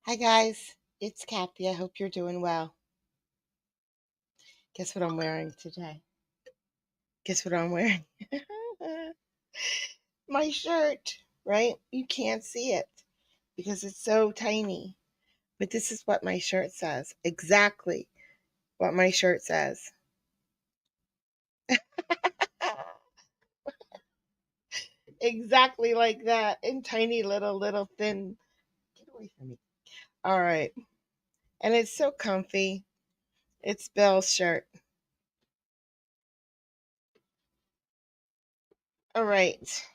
Hi guys, it's Kathy. I hope you're doing well. Guess what I'm wearing today? Guess what I'm wearing? My shirt, right? You can't see it because it's so tiny. But this is what my shirt says. Exactly what my shirt says. Exactly like that. In tiny little thin. Get away from me. All right. And it's so comfy. It's Belle's shirt. All right.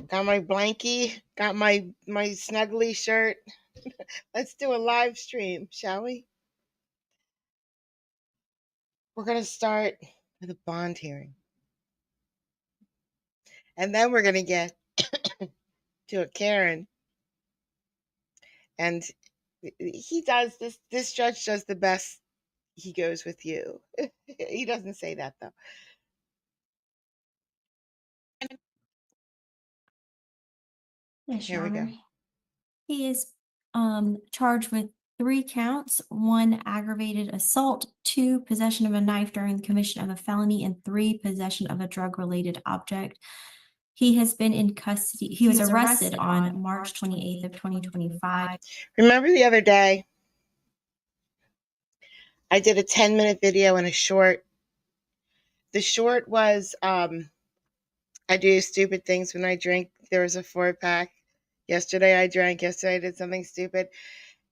Got my blankie, got my snuggly shirt. Let's do a live stream, shall we? We're going to start with a bond hearing. And then we're going to get to a Karen. And he does this judge does the best. He goes with you. He doesn't say that though. Yes, Here Your we go. Honor. He is charged with 3 counts: 1 aggravated assault, 2 possession of a knife during the commission of a felony, and 3 possession of a drug-related object. He has been in custody. He was arrested on March 28th of 2025. Remember the other day I did a 10-minute video and a short. The short was I do stupid things when I drink. There was a 4-pack. Yesterday I drank. Yesterday I did something stupid.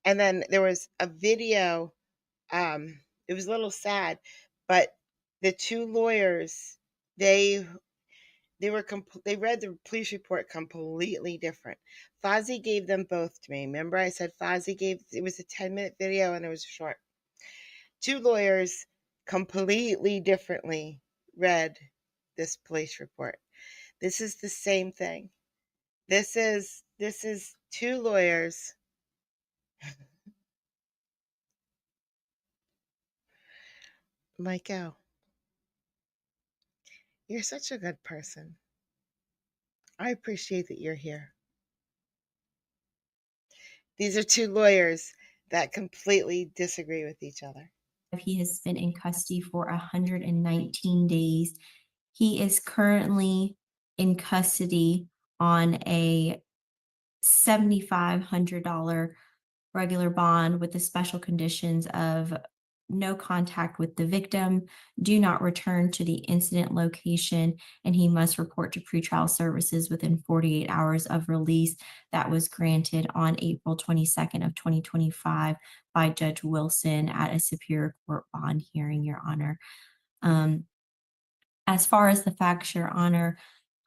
And then there was a video. It was a little sad, but the two lawyers, they were they read the police report completely different. Fozzie gave them both to me. Remember I said Fozzie gave, it was a 10-minute video and it was short. Two lawyers completely differently read this police report. This is the same thing. This is two lawyers. Michael, you're such a good person. I appreciate that you're here. These are two lawyers that completely disagree with each other. He has been in custody for 119 days. He is currently in custody on a $7,500 regular bond with the special conditions of no contact with the victim, do not return to the incident location, and he must report to pretrial services within 48 hours of release. That was granted on April 22nd of 2025 by Judge Wilson at a Superior Court bond hearing, Your Honor. Um, as far as the facts, Your Honor,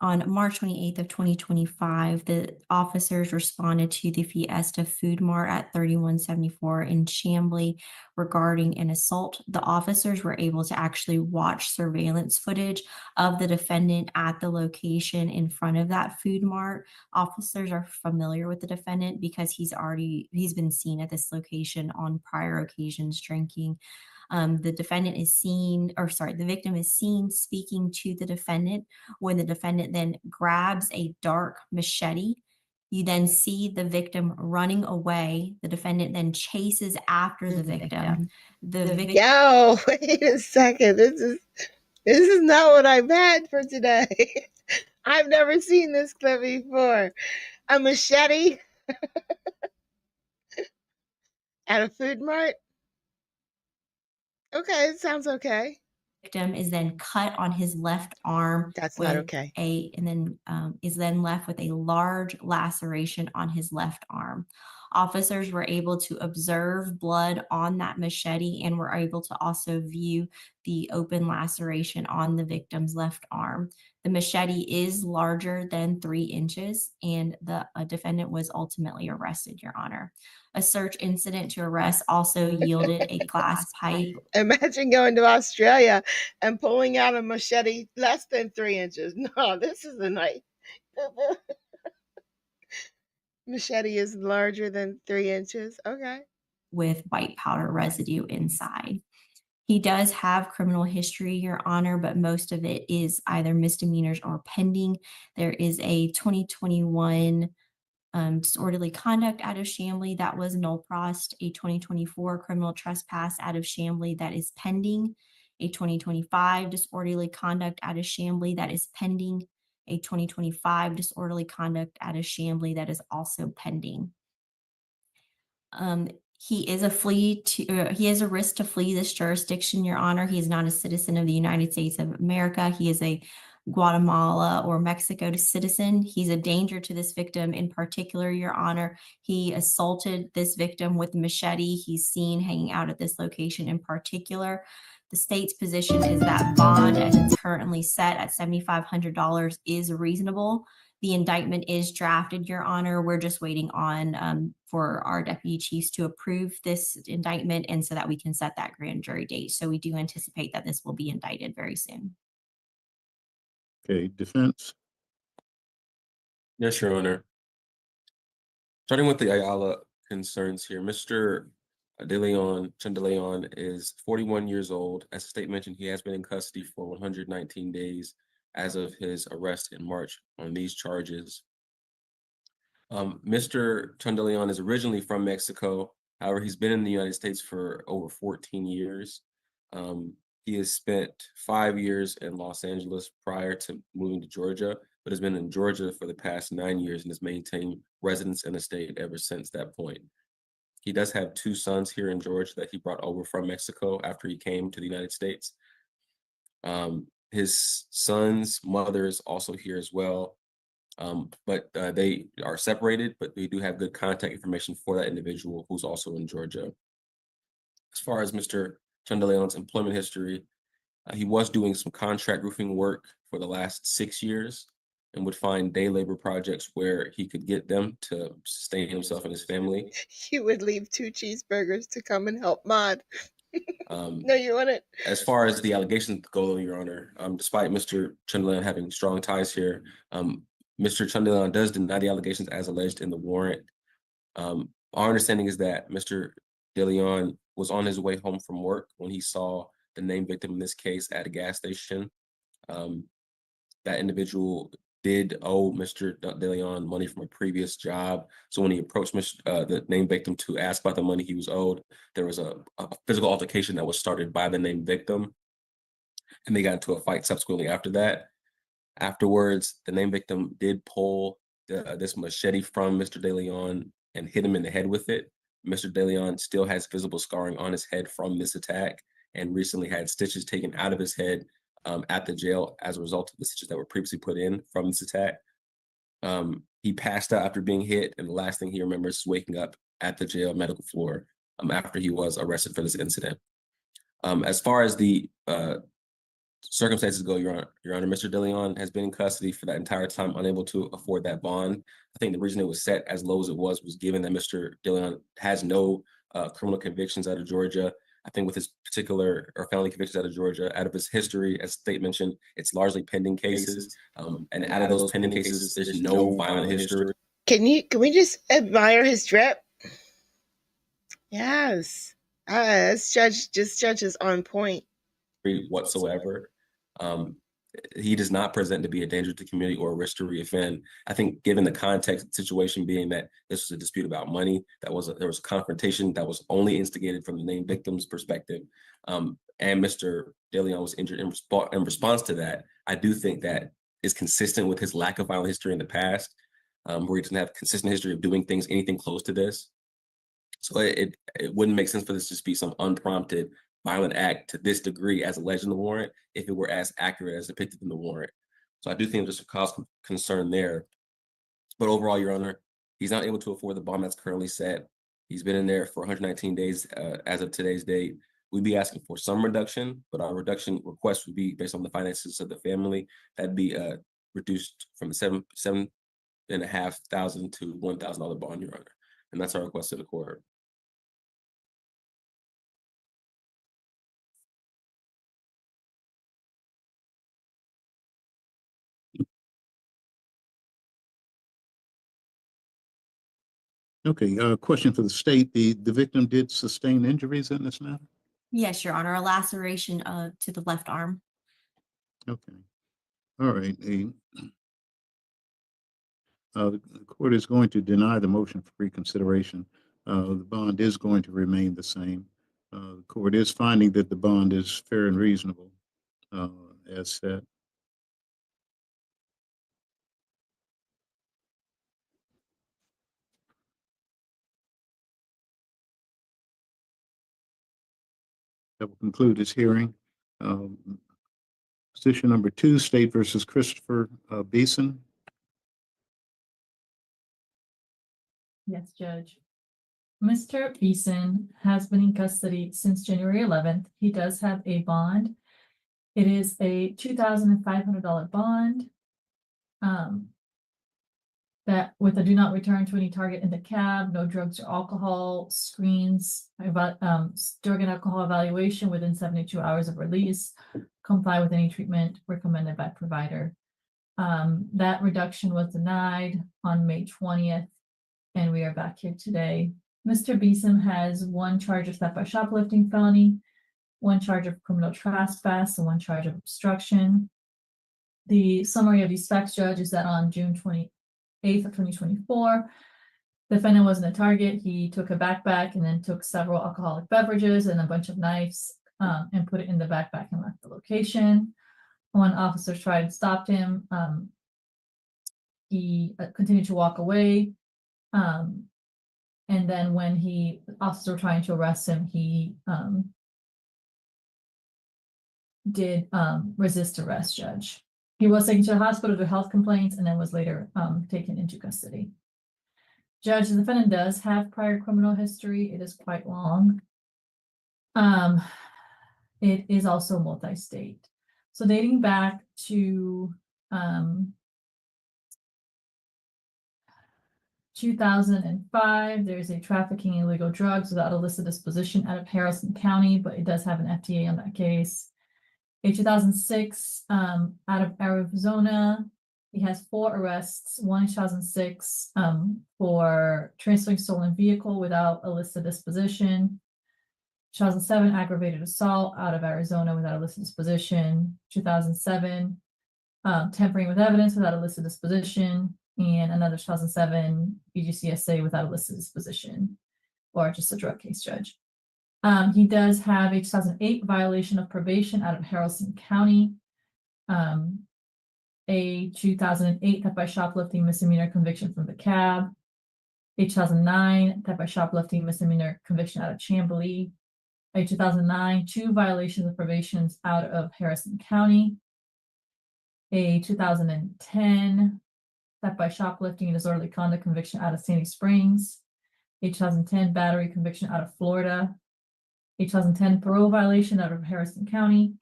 on March 28th of 2025, the officers responded to the Fiesta Food Mart at 3174 in Chamblee regarding an assault. The officers were able to actually watch surveillance footage of the defendant at the location in front of that food mart. Officers are familiar with the defendant because he's been seen at this location on prior occasions drinking. The defendant is seen, or sorry, the victim is seen speaking to the defendant when the defendant then grabs a dark machete. You then see the victim running away. The defendant then chases after the victim. The victim Yo, wait a second. This is not what I've had for today. I've never seen this clip before. A machete at a food mart? Okay, it sounds okay. is then cut on his left arm That's not with okay. and then is then left with a large laceration on his left arm. Officers were able to observe blood on that machete and were able to also view the open laceration on the victim's left arm. The machete is larger than 3 inches, and the defendant was ultimately arrested, Your Honor. A search incident to arrest also yielded a glass pipe. Imagine going to Australia and pulling out a machete less than 3 inches. No, this is a knife. Machete is larger than 3 inches. Okay. With white powder residue inside. He does have criminal history, Your Honor, but most of it is either misdemeanors or pending. There is a 2021 Disorderly conduct out of Chamblee, that was null prost. A 2024 criminal trespass out of Chamblee that is pending. A 2025 disorderly conduct out of Chamblee that is pending. A 2025 disorderly conduct out of Chamblee that is also pending. He is he is a risk to flee this jurisdiction, Your Honor. He is not a citizen of the United States of America. He is a Guatemala or Mexico citizen. He's a danger to this victim in particular, Your Honor. He assaulted this victim with a machete. He's seen hanging out at this location in particular. The state's position is that bond, as it's currently set at $7,500, is reasonable. The indictment is drafted, Your Honor. We're just waiting on for our deputy chiefs to approve this indictment and so that we can set that grand jury date. So we do anticipate that this will be indicted very soon. Okay, defense. Yes, Your Honor. Starting with the Ayala concerns here, Mr. Deleon is 41 years old. As the state mentioned, he has been in custody for 119 days as of his arrest in March on these charges. Mr. Deleon is originally from Mexico. However, he's been in the United States for over 14 years. He has spent 5 years in Los Angeles prior to moving to Georgia, but has been in Georgia for the past 9 years and has maintained residence in the state ever since that point. He does have 2 sons here in Georgia that he brought over from Mexico after he came to the United States. His son's mother is also here as well, but they are separated, but we do have good contact information for that individual who's also in Georgia. As far as Mr. Deleon's employment history, he was doing some contract roofing work for the last 6 years and would find day labor projects where he could get them to sustain himself and his family. He would leave 2 cheeseburgers to come and help Mod. No, you want it? As far as the allegations go, Your Honor, despite Mr. Deleon having strong ties here, Mr. Deleon does deny the allegations as alleged in the warrant. Our understanding is that Mr. Deleon was on his way home from work when he saw the named victim in this case at a gas station. That individual did owe Mr. Deleon money from a previous job. So when he approached the named victim to ask about the money he was owed, there was a physical altercation that was started by the named victim, and they got into a fight subsequently after that. Afterwards, the named victim did pull this machete from Mr. Deleon and hit him in the head with it. Mr. Deleon still has visible scarring on his head from this attack and recently had stitches taken out of his head at the jail as a result of the stitches that were previously put in from this attack. He passed out after being hit, and the last thing he remembers is waking up at the jail medical floor after he was arrested for this incident. As far as the circumstances go, Your Honor, Mr. Deleon has been in custody for that entire time, unable to afford that bond. I think the reason it was set as low as it was given that Mr. Deleon has no criminal convictions out of Georgia. I think with his particular or felony convictions out of Georgia, out of his history, as the state mentioned, it's largely pending cases. And out of those pending cases, there's no violent history. Can we just admire his drip? Yes. This judge is on point Whatsoever. He does not present to be a danger to the community or a risk to reoffend. I think given the context of the situation being that this was a dispute about money, there was a confrontation that was only instigated from the named victim's perspective, and Mr. Deleon was injured in response to that, I do think that is consistent with his lack of violent history in the past, where he doesn't have a consistent history of doing anything close to this. So it wouldn't make sense for this to just be some unprompted violent act to this degree as alleged in the warrant if it were as accurate as depicted in the warrant. So I do think there's a cause of concern there. But overall, Your Honor, he's not able to afford the bond that's currently set. He's been in there for 119 days as of today's date. We'd be asking for some reduction, but our reduction request would be based on the finances of the family. That'd be reduced from the $7,500 to $1,000 bond, Your Honor. And that's our request to the court. Okay, question for the state. The victim did sustain injuries in this matter? Yes, Your Honor, a laceration to the left arm. Okay. All right. The court is going to deny the motion for reconsideration. The bond is going to remain the same. The court is finding that the bond is fair and reasonable, as said. That will conclude this hearing. Position number 2, State versus Christopher Beeson. Yes, Judge. Mr. Beeson has been in custody since January 11th. He does have a bond. It is a $2,500 bond. That with a do not return to any target in the cab, no drugs or alcohol, screens, drug and alcohol evaluation within 72 hours of release, comply with any treatment recommended by provider. That reduction was denied on May 20th, and we are back here today. Mr. Beeson has 1 charge of theft by shoplifting felony, 1 charge of criminal trespass, and 1 charge of obstruction. The summary of these facts, Judge, is that on June 28th of 2024, the defendant wasn't a target. He took a backpack and then took several alcoholic beverages and a bunch of knives and put it in the backpack and left the location. When officers tried and stopped him, he continued to walk away. And then when officers were trying to arrest him, he did resist arrest, Judge. He was taken to the hospital with health complaints and then was later taken into custody. Judge, the defendant does have prior criminal history. It is quite long. It is also multi-state. So dating back to 2005, there's a trafficking illegal drugs without illicit disposition out of Harrison County, but it does have an FTA on that case. In 2006, out of Arizona, he has 4 arrests. 1 in 2006 for transferring stolen vehicle without illicit disposition. 2007, aggravated assault out of Arizona without illicit disposition. 2007, tampering with evidence without illicit disposition. And another 2007 BGCSA without illicit disposition, or just a drug case, Judge. He does have a 2008 violation of probation out of Harrison County, a 2008 theft by shoplifting misdemeanor conviction from the cab, a 2009 theft by shoplifting misdemeanor conviction out of Chamblee, a 2009 2 violations of probations out of Harrison County, a 2010 theft by shoplifting and disorderly conduct conviction out of Sandy Springs, a 2010 battery conviction out of Florida, a 2010 parole violation out of Harrison County,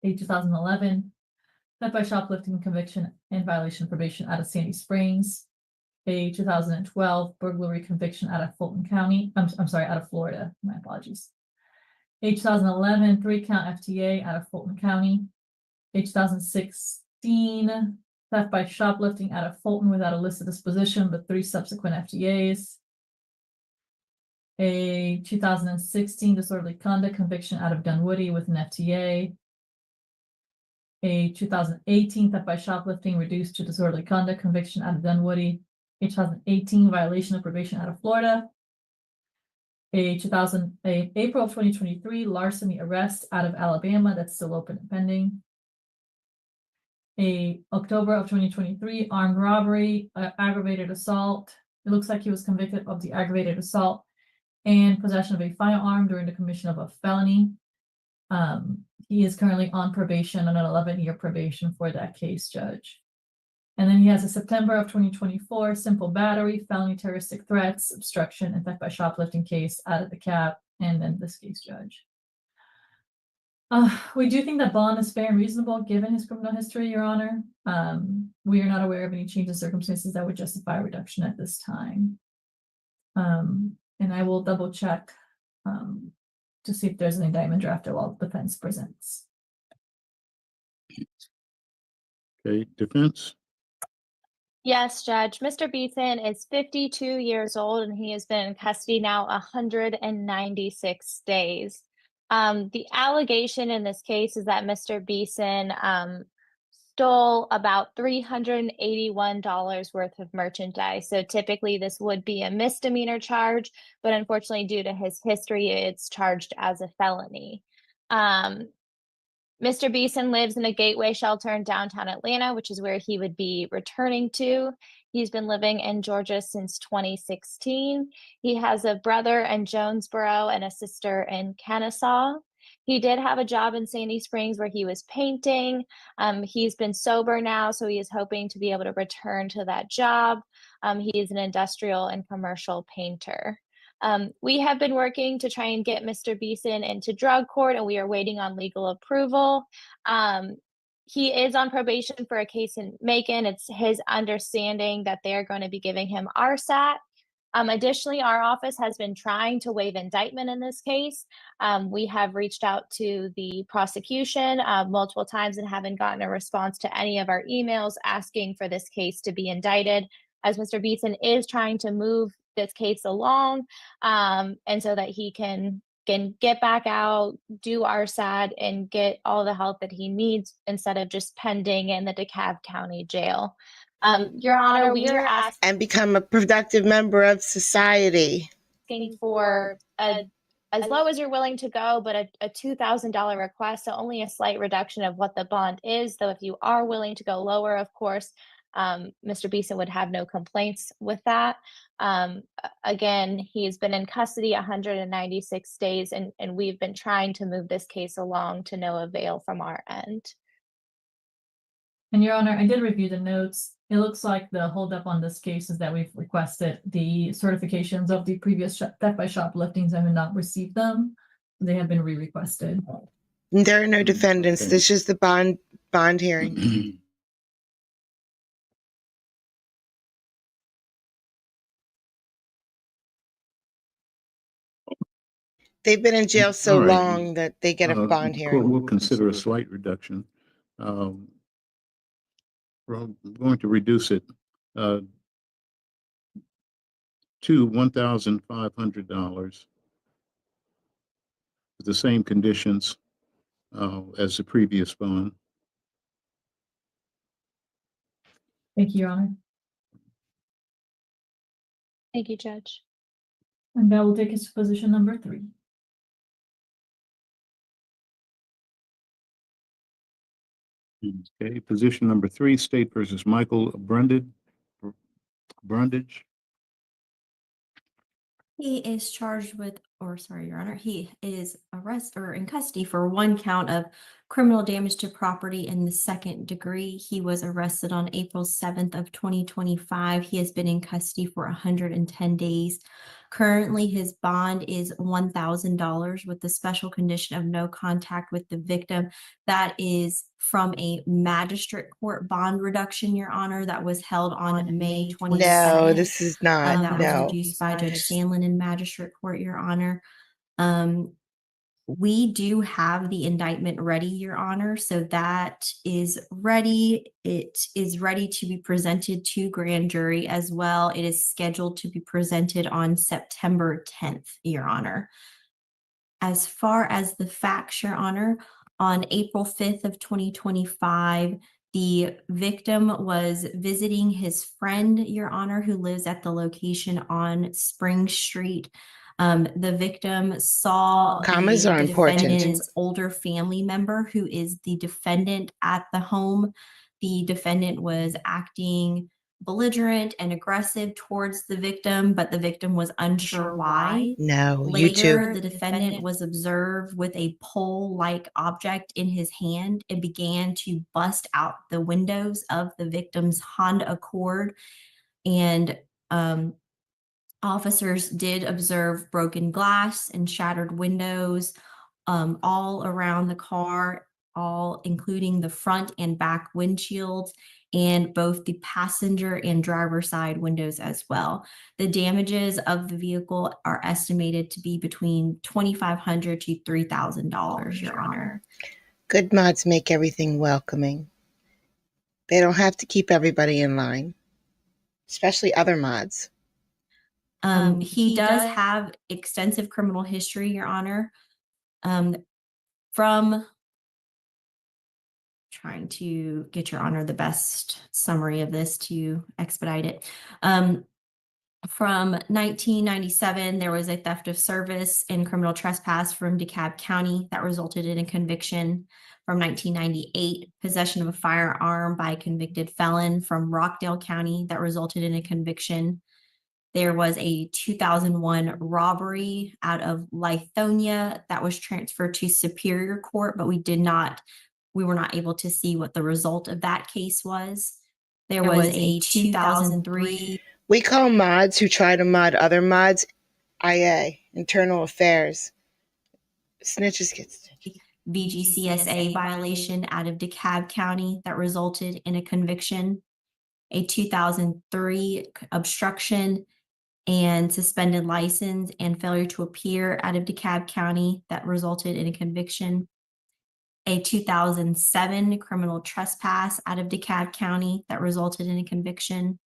a 2011 theft by shoplifting conviction and violation of probation out of Sandy Springs, a 2012 burglary conviction out of Fulton County, I'm sorry, out of Florida, my apologies, a 2011 3-count FTA out of Fulton County, a 2016 theft by shoplifting out of Fulton without illicit disposition, but 3 subsequent FTAs. A 2016 disorderly conduct conviction out of Dunwoody with an FTA. A 2018 theft by shoplifting reduced to disorderly conduct conviction out of Dunwoody. A 2018 violation of probation out of Florida. A April of 2023 larceny arrest out of Alabama that's still open and pending. A October of 2023 armed robbery, aggravated assault. It looks like he was convicted of the aggravated assault and possession of a firearm during the commission of a felony. He is currently on probation, on an 11-year probation for that case, Judge. And then he has a September of 2024 simple battery, felony terroristic threats, obstruction, and theft by shoplifting case out of the cap, and then this case, Judge. We do think that bond is fair and reasonable given his criminal history, Your Honor. We are not aware of any change in circumstances that would justify a reduction at this time. And I will double check to see if there's an indictment drafted while defense presents. Okay, defense. Yes, Judge. Mr. Beeson is 52 years old and he has been in custody now 196 days. The allegation in this case is that Mr. Beeson stole about $381 worth of merchandise. So typically this would be a misdemeanor charge, but unfortunately due to his history, it's charged as a felony. Mr. Beeson lives in a gateway shelter in downtown Atlanta, which is where he would be returning to. He's been living in Georgia since 2016. He has a brother in Jonesboro and a sister in Kennesaw. He did have a job in Sandy Springs where he was painting. He's been sober now, so he is hoping to be able to return to that job. He is an industrial and commercial painter. We have been working to try and get Mr. Beeson into drug court, and we are waiting on legal approval. He is on probation for a case in Macon. It's his understanding that they are going to be giving him RSAT. Additionally, our office has been trying to waive indictment in this case. We have reached out to the prosecution multiple times and haven't gotten a response to any of our emails asking for this case to be indicted, as Mr. Beeson is trying to move this case along, and so that he can get back out, do RSAT, and get all the help that he needs instead of just pending in the DeKalb County Jail. Your Honor, we are asking And become a productive member of society. for as low as you're willing to go, but a $2,000 request, so only a slight reduction of what the bond is. Though if you are willing to go lower, of course, Mr. Beeson would have no complaints with that. Again, he's been in custody 196 days, and we've been trying to move this case along to no avail from our end. And Your Honor, I did review the notes. It looks like the holdup on this case is that we've requested the certifications of the previous theft by shopliftings and have not received them. They have been re-requested. There are no defendants. Okay. This is the bond hearing. They've been in jail so All right. long that they get a bond The hearing. court will consider a slight reduction. We're going to reduce it to $1,500 with the same conditions as the previous bond. Thank you, Your Honor. Thank you, Judge. And that will take us to position number 3. Okay, position number 3, State versus Michael Brundage. He is charged with, or sorry, Your Honor, he is arrested or in custody for 1 count of criminal damage to property in the 2nd degree. He was arrested on April 7th of 2025. He has been in custody for 110 days. Currently, his bond is $1,000 with the special condition of no contact with the victim. That is from a magistrate court bond reduction, Your Honor, that was held on May 22nd. No, this is not. That was No. reduced by Judge Sandlin in magistrate court, Your Honor. We do have the indictment ready, Your Honor, so that is ready. It is ready to be presented to grand jury as well. It is scheduled to be presented on September 10th, Your Honor. As far as the facts, Your Honor, on April 5th of 2025, the victim was visiting his friend, Your Honor, who lives at the location on Spring Street. The victim saw Commas the are important. defendant's older family member, who is the defendant at the home. The defendant was acting belligerent and aggressive towards the victim, but the victim was unsure why. No, you Later, too. the defendant was observed with a pole-like object in his hand and began to bust out the windows of the victim's Honda Accord. And officers did observe broken glass and shattered windows all around the car, all including the front and back windshields and both the passenger and driver side windows as well. The damages of the vehicle are estimated to be between $2,500 to $3,000, Your Honor. Good mods make everything welcoming. They don't have to keep everybody in line, especially other mods. He does have extensive criminal history, Your Honor. From trying trying to get your honor the best summary of this to expedite it. From 1997, there was a theft of service and criminal trespass from DeKalb County that resulted in a conviction. From 1998, possession of a firearm by a convicted felon from Rockdale County that resulted in a conviction. There was a 2001 robbery out of Lithonia that was transferred to Superior Court, but we were not able to see what the result of that case was. There was a 2003 We call mods who try to mod other mods IA, internal affairs. Snitches get stitches. VGCSA violation out of DeKalb County that resulted in a conviction. A 2003 obstruction and suspended license and failure to appear out of DeKalb County that resulted in a conviction. A 2007 criminal trespass out of DeKalb County that resulted in a conviction.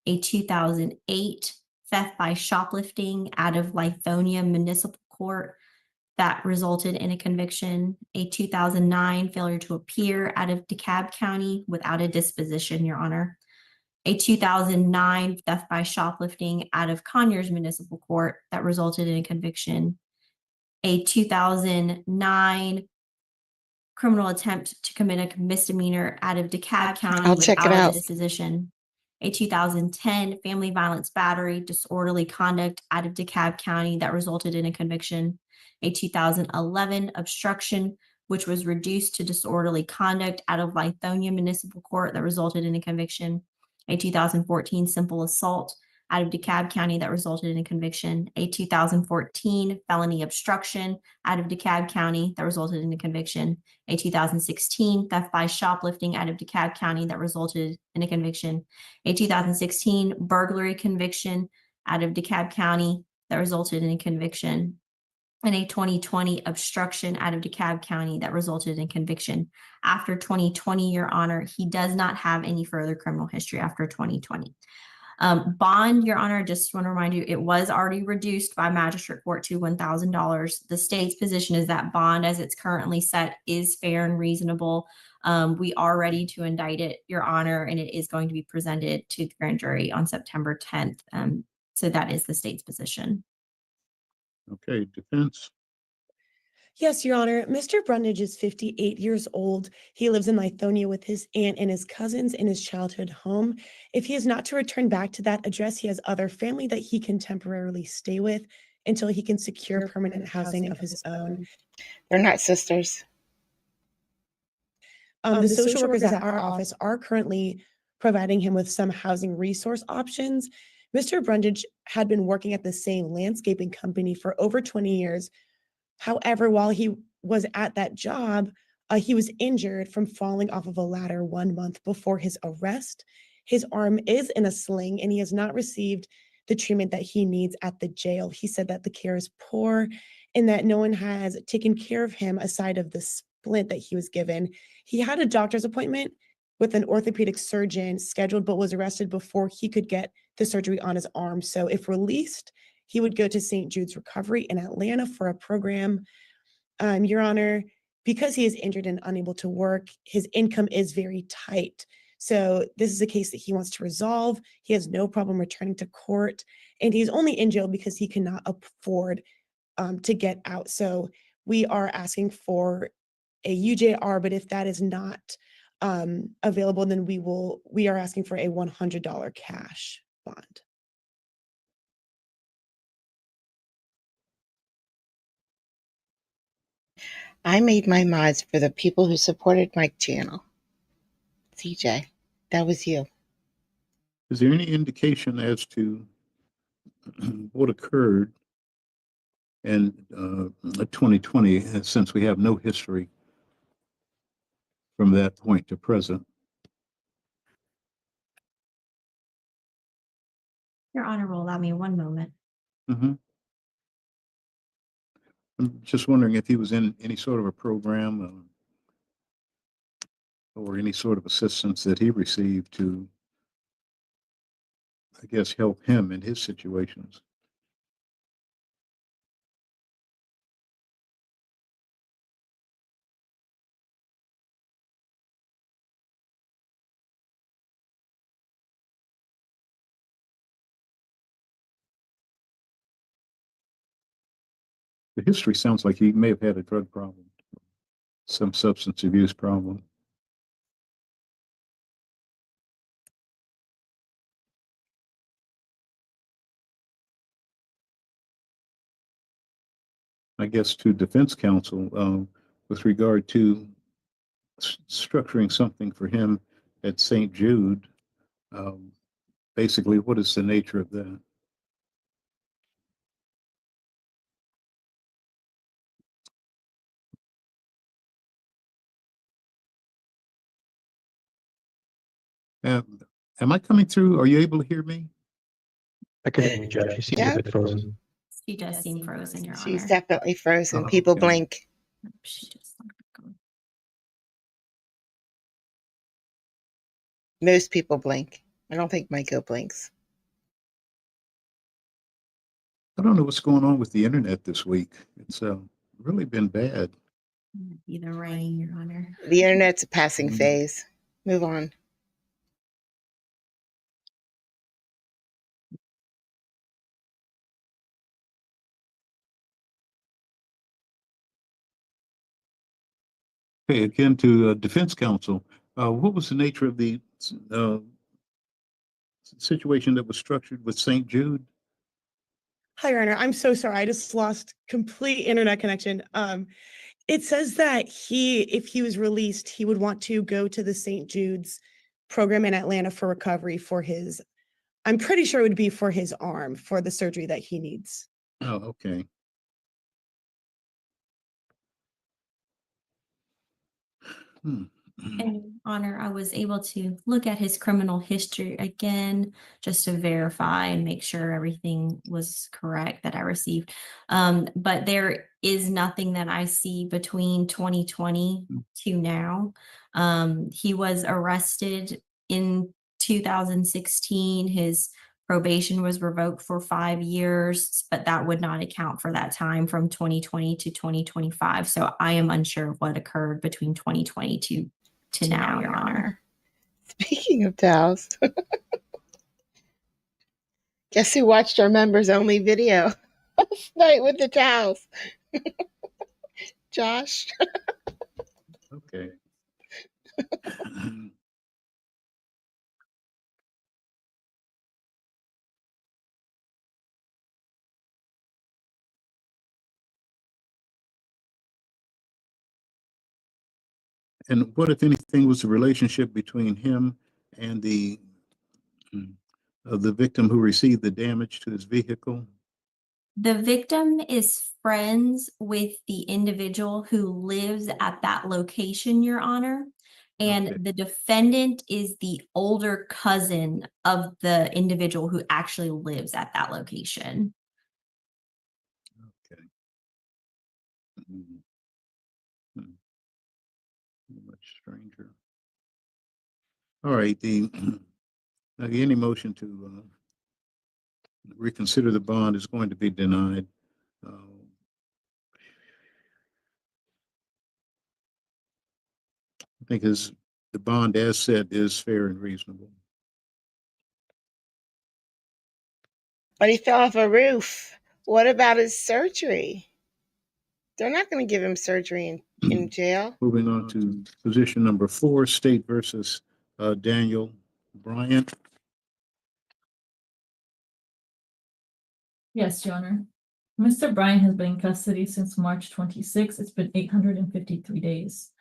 A 2008 theft by shoplifting out of Lithonia Municipal Court that resulted in a conviction. A 2009 failure to appear out of DeKalb County without a disposition, Your Honor. A 2009 theft by shoplifting out of Conyers Municipal Court that resulted in a conviction. A 2009 criminal attempt to commit a misdemeanor out of DeKalb County I'll check it without a out. disposition. A 2010 family violence battery disorderly conduct out of DeKalb County that resulted in a conviction. A 2011 obstruction, which was reduced to disorderly conduct out of Lithonia Municipal Court that resulted in a conviction. A 2014 simple assault out of DeKalb County that resulted in a conviction. A 2014 felony obstruction out of DeKalb County that resulted in a conviction. A 2016 theft by shoplifting out of DeKalb County that resulted in a conviction. A 2016 burglary conviction out of DeKalb County that resulted in a conviction. And a 2020 obstruction out of DeKalb County that resulted in conviction. After 2020, Your Honor, he does not have any further criminal history after 2020. Bond, Your Honor, just want to remind you, it was already reduced by magistrate court to $1,000. The state's position is that bond, as it's currently set, is fair and reasonable. We are ready to indict it, Your Honor, and it is going to be presented to the grand jury on September 10th. So that is the state's position. Okay, defense. Yes, Your Honor. Mr. Brundage is 58 years old. He lives in Lithonia with his aunt and his cousins in his childhood home. If he is not to return back to that address, he has other family that he can temporarily stay with until he can secure permanent housing of his own. They're not sisters. The social workers at our office are currently providing him with some housing resource options. Mr. Brundage had been working at the same landscaping company for over 20 years. However, while he was at that job, he was injured from falling off of a ladder 1 month before his arrest. His arm is in a sling and he has not received the treatment that he needs at the jail. He said that the care is poor and that no one has taken care of him aside of the splint that he was given. He had a doctor's appointment with an orthopedic surgeon scheduled, but was arrested before he could get the surgery on his arm. So if released, he would go to St. Jude's Recovery in Atlanta for a program. Your Honor, because he is injured and unable to work, his income is very tight. So this is a case that he wants to resolve. He has no problem returning to court, and he's only in jail because he cannot afford to get out. So we are asking for a UJR, but if that is not available, then we are asking for a $100 cash bond. I made my mods for the people who supported my channel. CJ, that was you. Is there any indication as to what occurred in 2020, since we have no history from that point to present? Your Honor will allow me 1 moment. I'm just wondering if he was in any sort of a program or any sort of assistance that he received to, I guess, help him in his situations. The history sounds like he may have had a drug problem, some substance abuse problem. I guess to defense counsel, with regard to structuring something for him at St. Jude, basically, what is the nature of that? Am I coming through? Are you able to hear me? I can hear you, Judge. You seem Yeah. a bit frozen. She does seem frozen, Your She's Honor. definitely frozen. Oh, People okay. blink. She just Most people blink. I don't think Michael blinks. I don't know what's going on with the internet this week. It's really been bad. be the rain, Your Honor. The internet's a passing phase. Move on. Okay, again to defense counsel. What was the nature of the situation that was structured with St. Jude? Hi, Your Honor. I'm so sorry. I just lost complete internet connection. It says that if he was released, he would want to go to the St. Jude's program in Atlanta for recovery for his, I'm pretty sure it would be for his arm, for the surgery that he needs. Oh, okay. And Your Honor, I was able to look at his criminal history again, just to verify and make sure everything was correct that I received. But there is nothing that I see between 2020 to now. He was arrested in 2016. His probation was revoked for 5 years, but that would not account for that time from 2020 to 2025. So I am unsure of what occurred between 2020 to now, Your Honor. Speaking of towels, guess who watched our members only video last night with the towels? Josh. Okay. And what, if anything, was the relationship between him and the victim who received the damage to his vehicle? The victim is friends with the individual who lives at that location, Your Honor. And Okay. the defendant is the older cousin of the individual who actually lives at that location. Okay. Much stranger. All right. Any motion to reconsider the bond is going to be denied. I think the bond as set is fair and reasonable. But he fell off a roof. What about his surgery? They're not going to give him surgery in jail. Moving on to position number 4, State versus Daniel Bryant. Yes, Your Honor. Mr. Bryant has been in custody since March 26. It's been 853 days.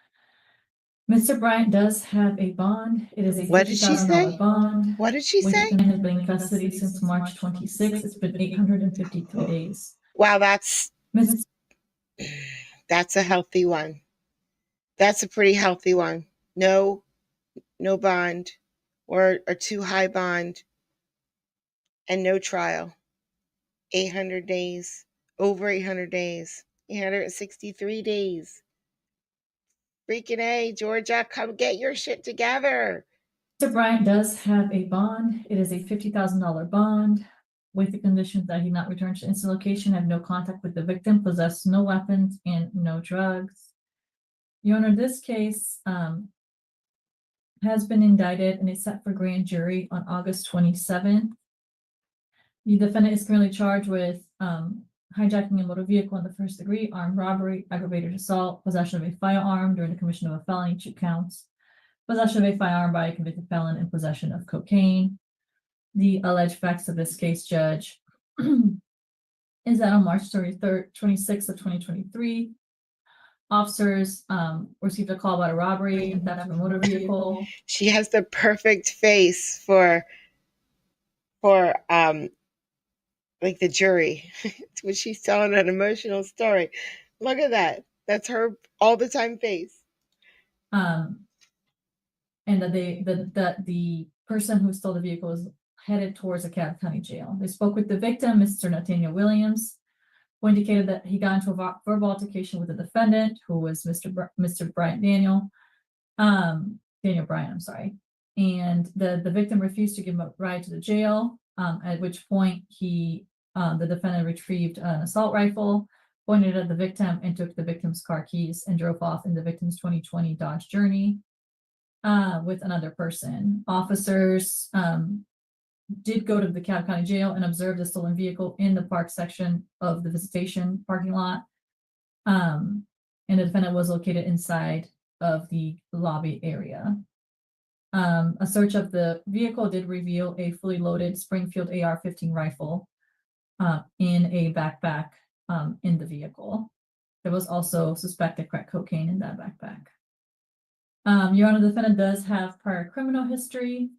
Mr. Bryant does have a bond. It is a What did she $50,000 say? bond. What did she say? Defendant has been in custody since March 26. It's been 853 days. Wow, that's Ms. a healthy one. That's a pretty healthy one. No bond or too high bond and no trial. 800 days, over 800 days, 863 days. Freaking A, Georgia, come get your shit together. Mr. Bryant does have a bond. It is a $50,000 bond with the conditions that he not return to incident location, have no contact with the victim, possess no weapons, and no drugs. Your Honor, this case has been indicted and is set for grand jury on August 27th. The defendant is currently charged with hijacking a motor vehicle in the first degree, armed robbery, aggravated assault, possession of a firearm during the commission of a felony, 2 counts, possession of a firearm by a convicted felon, and possession of cocaine. The alleged facts of this case, Judge, is that on March 23rd, 26th of 2023, officers received a call about a robbery and theft of a motor vehicle. She has the perfect face for like the jury when she's telling an emotional story. Look at that. That's her all the time face. And that the person who stole the vehicle was headed towards the Cobb County Jail. They spoke with the victim, Mr. Nathaniel Williams, who indicated that he got into a verbal altercation with the defendant, who was Mr. Bryant Daniel Bryant, I'm sorry. And the victim refused to give him a ride to the jail, at which point the defendant retrieved an assault rifle, pointed at the victim, and took the victim's car keys and drove off in the victim's 2020 Dodge Journey with another person. Officers did go to the Cobb County Jail and observed the stolen vehicle in the park section of the visitation parking lot. And the defendant was located inside of the lobby area. A search of the vehicle did reveal a fully loaded Springfield AR-15 rifle in a backpack in the vehicle. There was also suspected crack cocaine in that backpack. Your Honor, the defendant does have prior criminal history.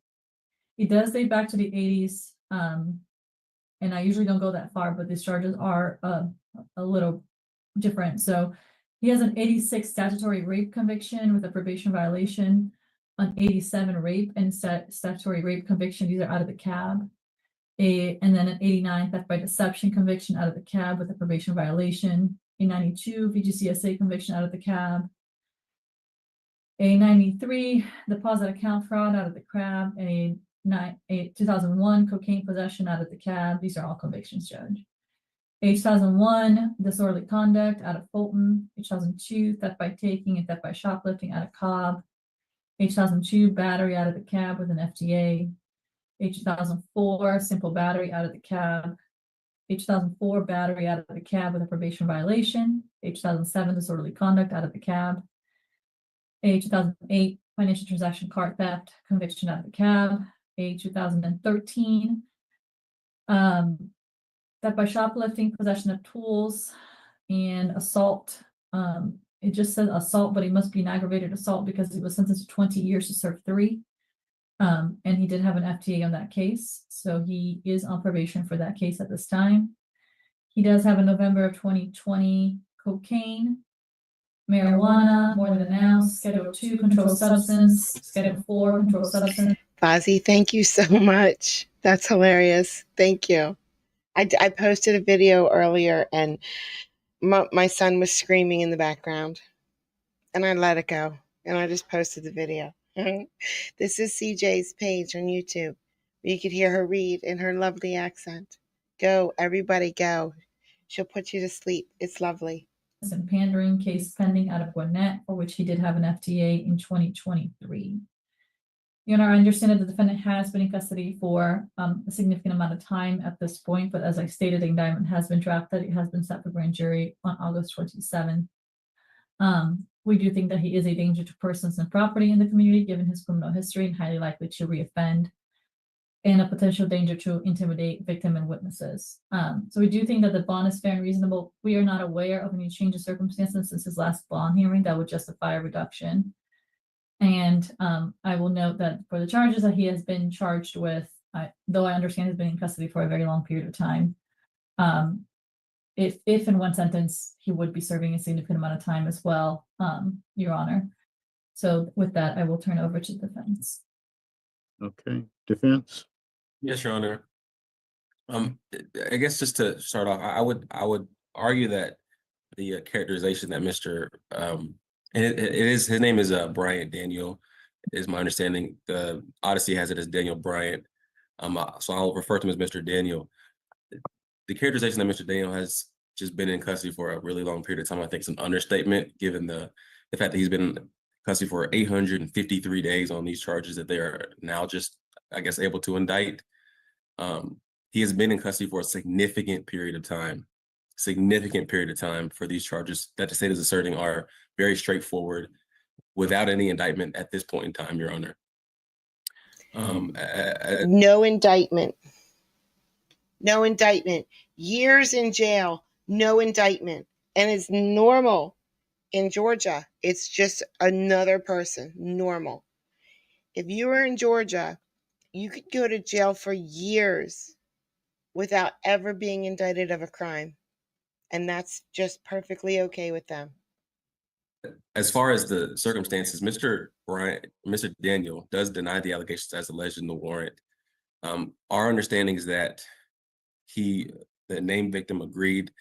It does date back to the 80s, and I usually don't go that far, but these charges are a little different. So he has an 86 statutory rape conviction with a probation violation, an 87 rape and statutory rape conviction. These are out of the cab. And then an 89 theft by deception conviction out of the cab with a probation violation, a 92 VGCSA conviction out of the cab, a 93 deposit account fraud out of the cab, a 2001 cocaine possession out of the cab. These are all convictions, Judge. A 2001 disorderly conduct out of Fulton, a 2002 theft by taking and theft by shoplifting out of Cobb, a 2002 battery out of the cab with an FTA, a 2004 simple battery out of the cab, a 2004 battery out of the cab with a probation violation, a 2007 disorderly conduct out of the cab, a 2008 financial transaction card theft conviction out of the cab, a 2013 theft by shoplifting, possession of tools, and assault. It just says assault, but it must be an aggravated assault because he was sentenced to 20 years to serve 3. And he did have an FTA on that case, so he is on probation for that case at this time. He does have a November of 2020 cocaine, marijuana, more than an ounce, Schedule 2 controlled substance, Schedule 4 controlled substance. Fozzie, thank you so much. That's hilarious. Thank you. I posted a video earlier and my son was screaming in the background and I let it go and I just posted the video. This is CJ's page on YouTube. You could hear her read in her lovely accent. Go, everybody go. She'll put you to sleep. It's lovely. And pandering case pending out of Gwinnett, for which he did have an FTA in 2023. Your Honor, I understand that the defendant has been in custody for a significant amount of time at this point, but as I stated, the indictment has been drafted. It has been set for grand jury on August 27th. We do think that he is a danger to persons and property in the community, given his criminal history, and highly likely to reoffend, and a potential danger to intimidate victim and witnesses. So we do think that the bond is fair and reasonable. We are not aware of any change of circumstances since his last bond hearing that would justify a reduction. And I will note that for the charges that he has been charged with, though I understand he's been in custody for a very long period of time, if in one sentence, he would be serving a significant amount of time as well, Your Honor. So with that, I will turn over to defense. Okay, defense. Yes, Your Honor. I guess just to start off, I would argue that the characterization that Mr. His name is Bryant Daniel, is my understanding. The Odyssey has it as Daniel Bryant. So I'll refer to him as Mr. Daniel. The characterization that Mr. Daniel has just been in custody for a really long period of time, I think, is an understatement, given the fact that he's been in custody for 853 days on these charges that they are now just, I guess, able to indict. He has been in custody for a significant period of time. significant period of time for these charges that the state is asserting are very straightforward without any indictment at this point in time, Your Honor. No indictment. No indictment. Years in jail, no indictment. And it's normal in Georgia. It's just another person, normal. If you were in Georgia, you could go to jail for years without ever being indicted of a crime. And that's just perfectly okay with them. As far as the circumstances, Mr. Bryant, Mr. Daniel does deny the allegations as alleged in the warrant. Our understanding is that the named victim agreed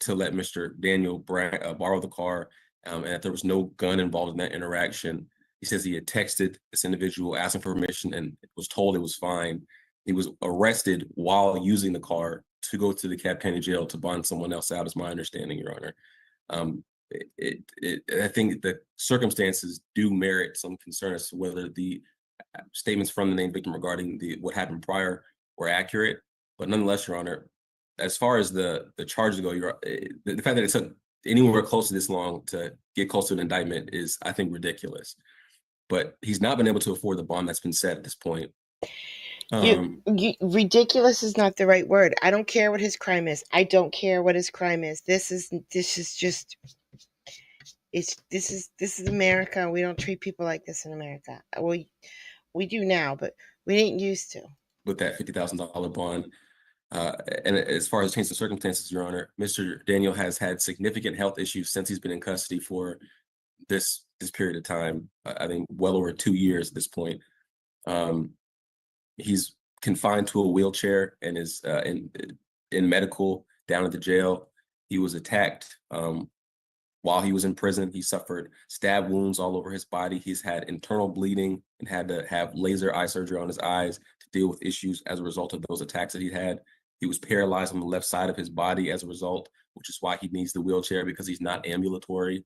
to let Mr. Daniel Bryant borrow the car, and that there was no gun involved in that interaction. He says he had texted this individual asking for permission and was told it was fine. He was arrested while using the car to go to the Cobb County Jail to bond someone else out, is my understanding, Your Honor. I think the circumstances do merit some concern as to whether the statements from the named victim regarding what happened prior were accurate. But nonetheless, Your Honor, as far as the charges go, the fact that it took anywhere close to this long to get close to an indictment is, I think, ridiculous. But he's not been able to afford the bond that's been set at this point. Ridiculous is not the right word. I don't care what his crime is. I don't care what his crime is. This is America. We don't treat people like this in America. We do now, but we didn't used to. With that $50,000 bond. And as far as change of circumstances, Your Honor, Mr. Daniel has had significant health issues since he's been in custody for this period of time. I think well over 2 years at this point. He's confined to a wheelchair and is in medical down at the jail. He was attacked while he was in prison. He suffered stab wounds all over his body. He's had internal bleeding and had to have laser eye surgery on his eyes to deal with issues as a result of those attacks that he had. He was paralyzed on the left side of his body as a result, which is why he needs the wheelchair, because he's not ambulatory.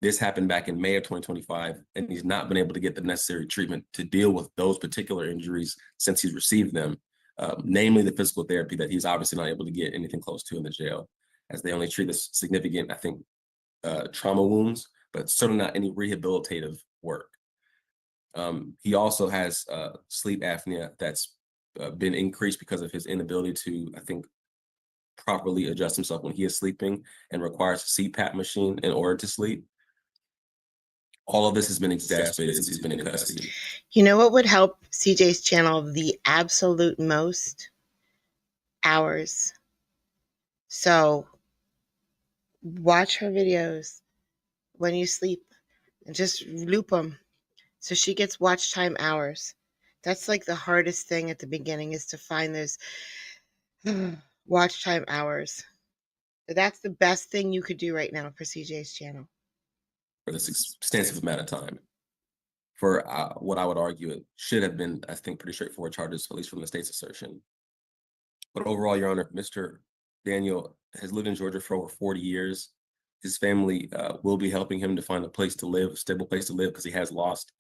This happened back in May of 2025, and he's not been able to get the necessary treatment to deal with those particular injuries since he's received them, namely the physical therapy that he's obviously not able to get anything close to in the jail, as they only treat the significant, I think, trauma wounds, but certainly not any rehabilitative work. He also has sleep apnea that's been increased because of his inability to, I think, properly adjust himself when he is sleeping, and requires a CPAP machine in order to sleep. All of this has been exacerbated since he's been in custody. You know what would help CJ's channel the absolute most? Hours. So watch her videos when you sleep and just loop them so she gets watch time hours. That's like the hardest thing at the beginning, is to find those watch time hours. So that's the best thing you could do right now for CJ's channel. For this extensive amount of time. For what I would argue it should have been, I think, pretty straightforward charges, at least from the state's assertion. But overall, Your Honor, Mr. Daniel has lived in Georgia for over 40 years. His family will be helping him to find a place to live, a stable place to live, because he has lost,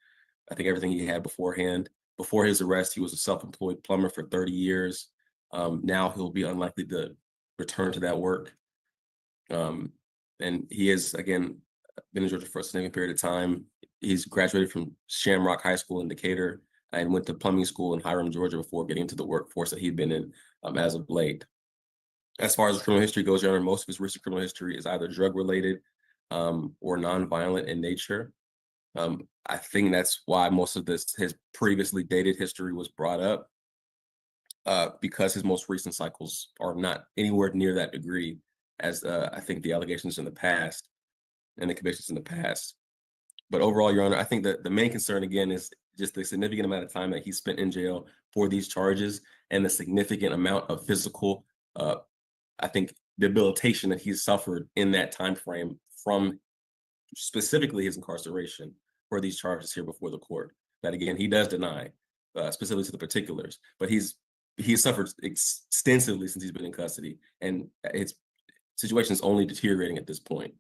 I think, everything he had beforehand. Before his arrest, he was a self-employed plumber for 30 years. Now he'll be unlikely to return to that work. And he is, again, been in Georgia for a significant period of time. He's graduated from Shamrock High School in Decatur and went to plumbing school in Hiram, Georgia, before getting into the workforce that he'd been in as of late. As far as criminal history goes, Your Honor, most of his recent criminal history is either drug-related or nonviolent in nature. I think that's why most of his previously dated history was brought up, because his most recent cycles are not anywhere near that degree as I think the allegations in the past and the convictions in the past. But overall, Your Honor, I think that the main concern, again, is just the significant amount of time that he spent in jail for these charges, and the significant amount of physical, I think, debilitation that he's suffered in that time frame from specifically his incarceration for these charges here before the court. That, again, he does deny, specifically to the particulars, but he's suffered extensively since he's been in custody, and his situation is only deteriorating at this point.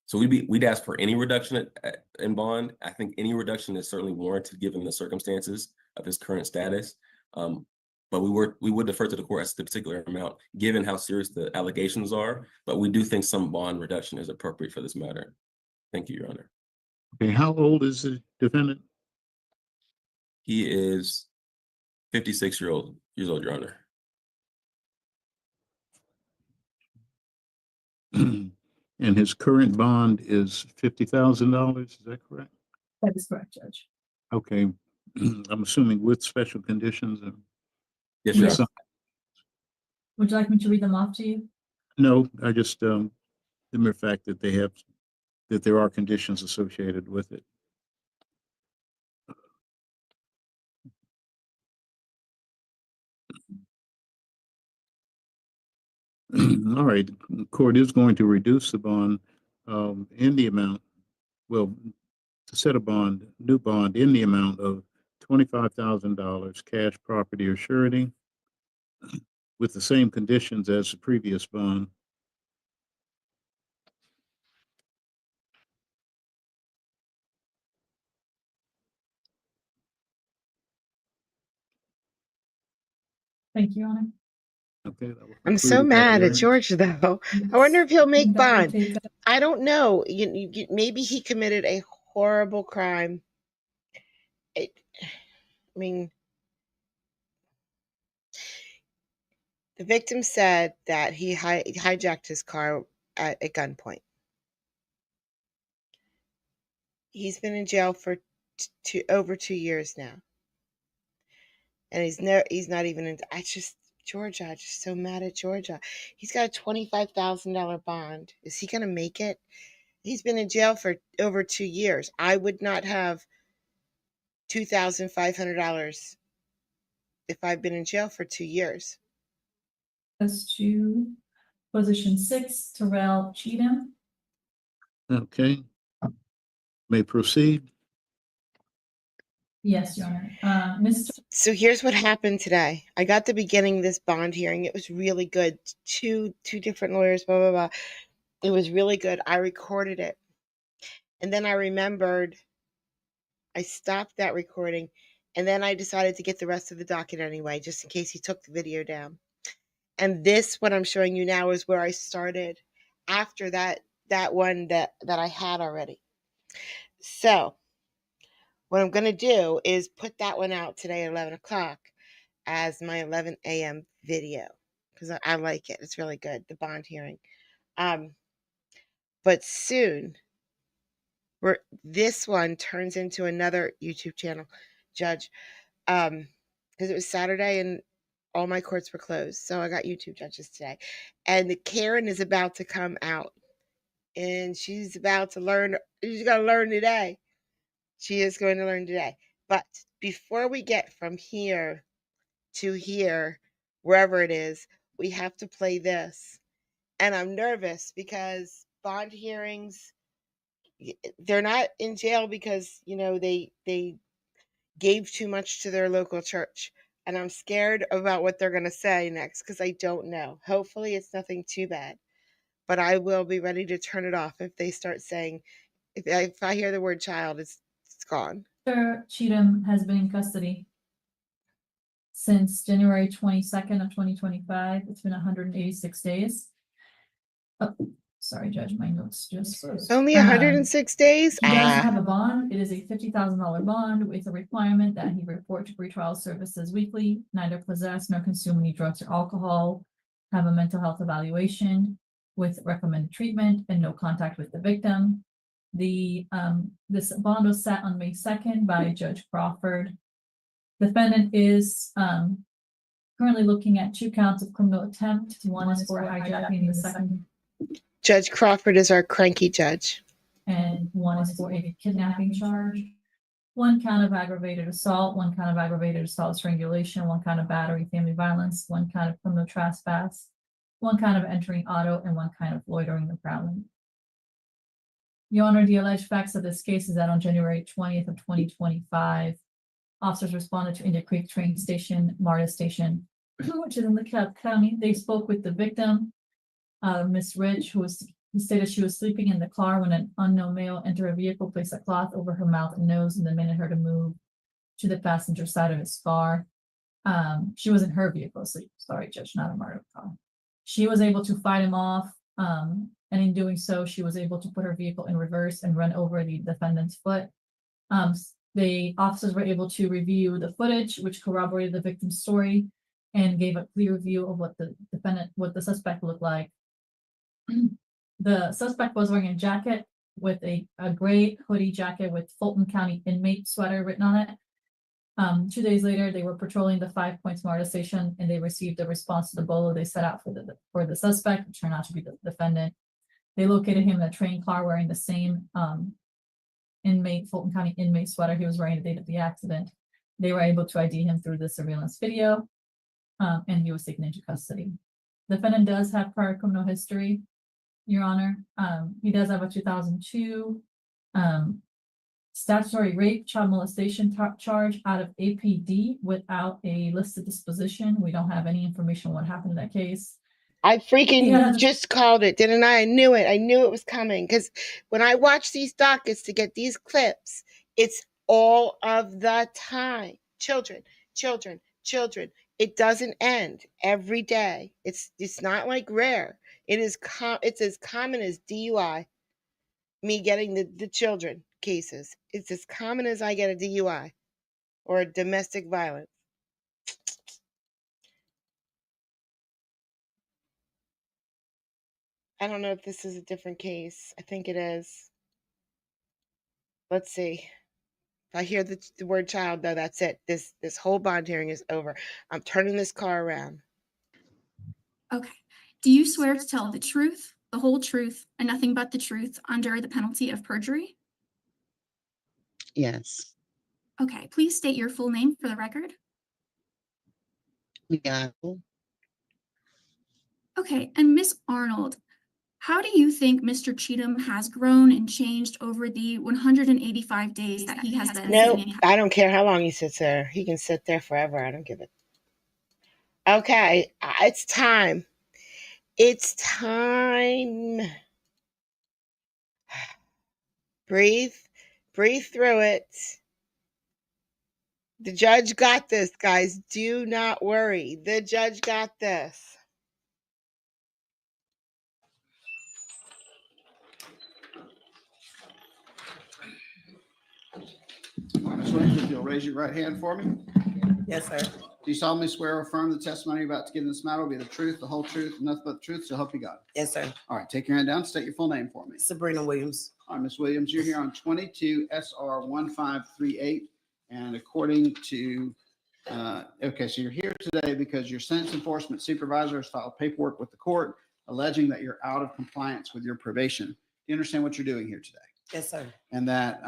So we'd ask for any reduction in bond. I think any reduction is certainly warranted given the circumstances of his current status. but we would defer to the court as to the particular amount, given how serious the allegations are. But we do think some bond reduction is appropriate for this matter. Thank you, Your Honor. Okay, how old is the defendant? He is 56 years old, Your Honor. And his current bond is $50,000, is that correct? That is correct, Judge. Okay, I'm assuming with special conditions. Yes, Your Yes. Honor. Would you like me to read them off to you? No, I just, the mere fact that that there are conditions associated with it. All right, the court is going to reduce the bond in the amount, well, to set a bond, new bond in the amount of $25,000 cash, property, or surety with the same conditions as the previous bond. Thank you, Your Honor. Okay, that will I'm so conclude that mad at hearing. George, though. I wonder if he'll make That would bond. take- I don't know. Maybe he committed a horrible crime. I mean, the victim said that he hijacked his car at a gunpoint. He's been in jail for over 2 years now, and he's not even in. Georgia. I'm just so mad at Georgia. He's got a $25,000 bond. Is he gonna make it? He's been in jail for over 2 years. I would not have $2,500 if I've been in jail for 2 years. As to position 6, Terrell Cheetum. Okay. May proceed. Yes, Your Honor. Mr. So here's what happened today. I got the beginning of this bond hearing. It was really good. Two different lawyers, blah, blah, blah. It was really good. I recorded it. And then I remembered I stopped that recording. And then I decided to get the rest of the docket anyway, just in case he took the video down. And this, what I'm showing you now, is where I started after that one that I had already. So what I'm going to do is put that one out today at 11 o'clock as my 11 a.m. video, because I like it. It's really good, the bond hearing. But soon, this one turns into another YouTube channel, Judge, because it was Saturday and all my courts were closed. So I got YouTube judges today. And the Karen is about to come out. And she's about to learn. She's going to learn today. She is going to learn today. But before we get from here to here, wherever it is, we have to play this. And I'm nervous because bond hearings, they're not in jail because, they gave too much to their local church. And I'm scared about what they're going to say next because I don't know. Hopefully it's nothing too bad. But I will be ready to turn it off if they start saying, if I hear the word child, it's gone. Mr. Cheetum has been in custody since January 22nd of 2025. It's been 186 days. Oh, sorry, Judge, my notes just froze. Only 106 days? He does have a bond. It is a $50,000 bond with a requirement that he report to pretrial services weekly, neither possess nor consume any drugs or alcohol, have a mental health evaluation with recommended treatment, and no contact with the victim. This bond was set on May 2nd by Judge Crawford. Defendant is currently looking at 2 counts of criminal attempt. One is for hijacking, the second, Judge Crawford is our cranky judge. and one is for a kidnapping charge. 1 count of aggravated assault, 1 count of aggravated assault strangulation, 1 count of battery, family violence, 1 count of criminal trespass, 1 count of entering auto, and 1 count of loitering or prowling. Your Honor, the alleged facts of this case is that on January 20th of 2025, officers responded to Indian Creek train station, MARTA station, which is in DeKalb County. They spoke with the victim, Miss Rich, who stated she was sleeping in the car when an unknown male entered a vehicle, placed a cloth over her mouth and nose, and demanded her to move to the passenger side of his car. She was in her vehicle, so sorry, Judge, not a Maricopa. She was able to fight him off, and in doing so, she was able to put her vehicle in reverse and run over the defendant's foot. The officers were able to review the footage, which corroborated the victim's story and gave a clear view of what the suspect looked like. The suspect was wearing a jacket with a gray hoodie jacket with Fulton County inmate sweater written on it. 2 days later, they were patrolling the 5 Points MARTA station and they received a response to the bolo they set out for the suspect, which turned out to be the defendant. They located him in a train car wearing the same Fulton County inmate sweater he was wearing the date of the accident. They were able to ID him through the surveillance video, and he was taken into custody. The defendant does have prior criminal history, Your Honor. He does have a 2002 statutory rape, child molestation charge out of APD without a listed disposition. We don't have any information on what happened in that case. I freaking Yeah. just called it, didn't I? I knew it. I knew it was coming because when I watch these dockets to get these clips, it's all of the time. Children, children, children. It doesn't end every day. It's not like rare. It's as common as DUI. Me getting the children cases. It's as common as I get a DUI or a domestic violence. I don't know if this is a different case. I think it is. Let's see. If I hear the word child, though, that's it. This whole bond hearing is over. I'm turning this car around. Okay. Do you swear to tell the truth, the whole truth, and nothing but the truth under the penalty of perjury? Yes. Okay. Please state your full name for the record. Miyako. Okay. And Miss Arnold, how do you think Mr. Cheetum has grown and changed over the 185 days that he has been No, sitting in I don't care how long he sits there. He can sit there forever. I don't give it. Okay, it's time. It's time. Breathe. Breathe through it. The judge got this, guys. Do not worry. The judge got this. Ms. Williams, if you'll raise your right hand for me. Yes, sir. Do you solemnly swear or affirm the testimony you're about to give in this matter will be the truth, the whole truth, and nothing but the truth, so help you God? Yes, sir. All right, take your hand down. State your full name for me. Sabrina Williams. All right, Ms. Williams, you're here on 22 SR 1538. And according to, okay, so you're here today because your sentence enforcement supervisor has filed paperwork with the court alleging that you're out of compliance with your probation. Do you understand what you're doing here today? Yes, sir. And that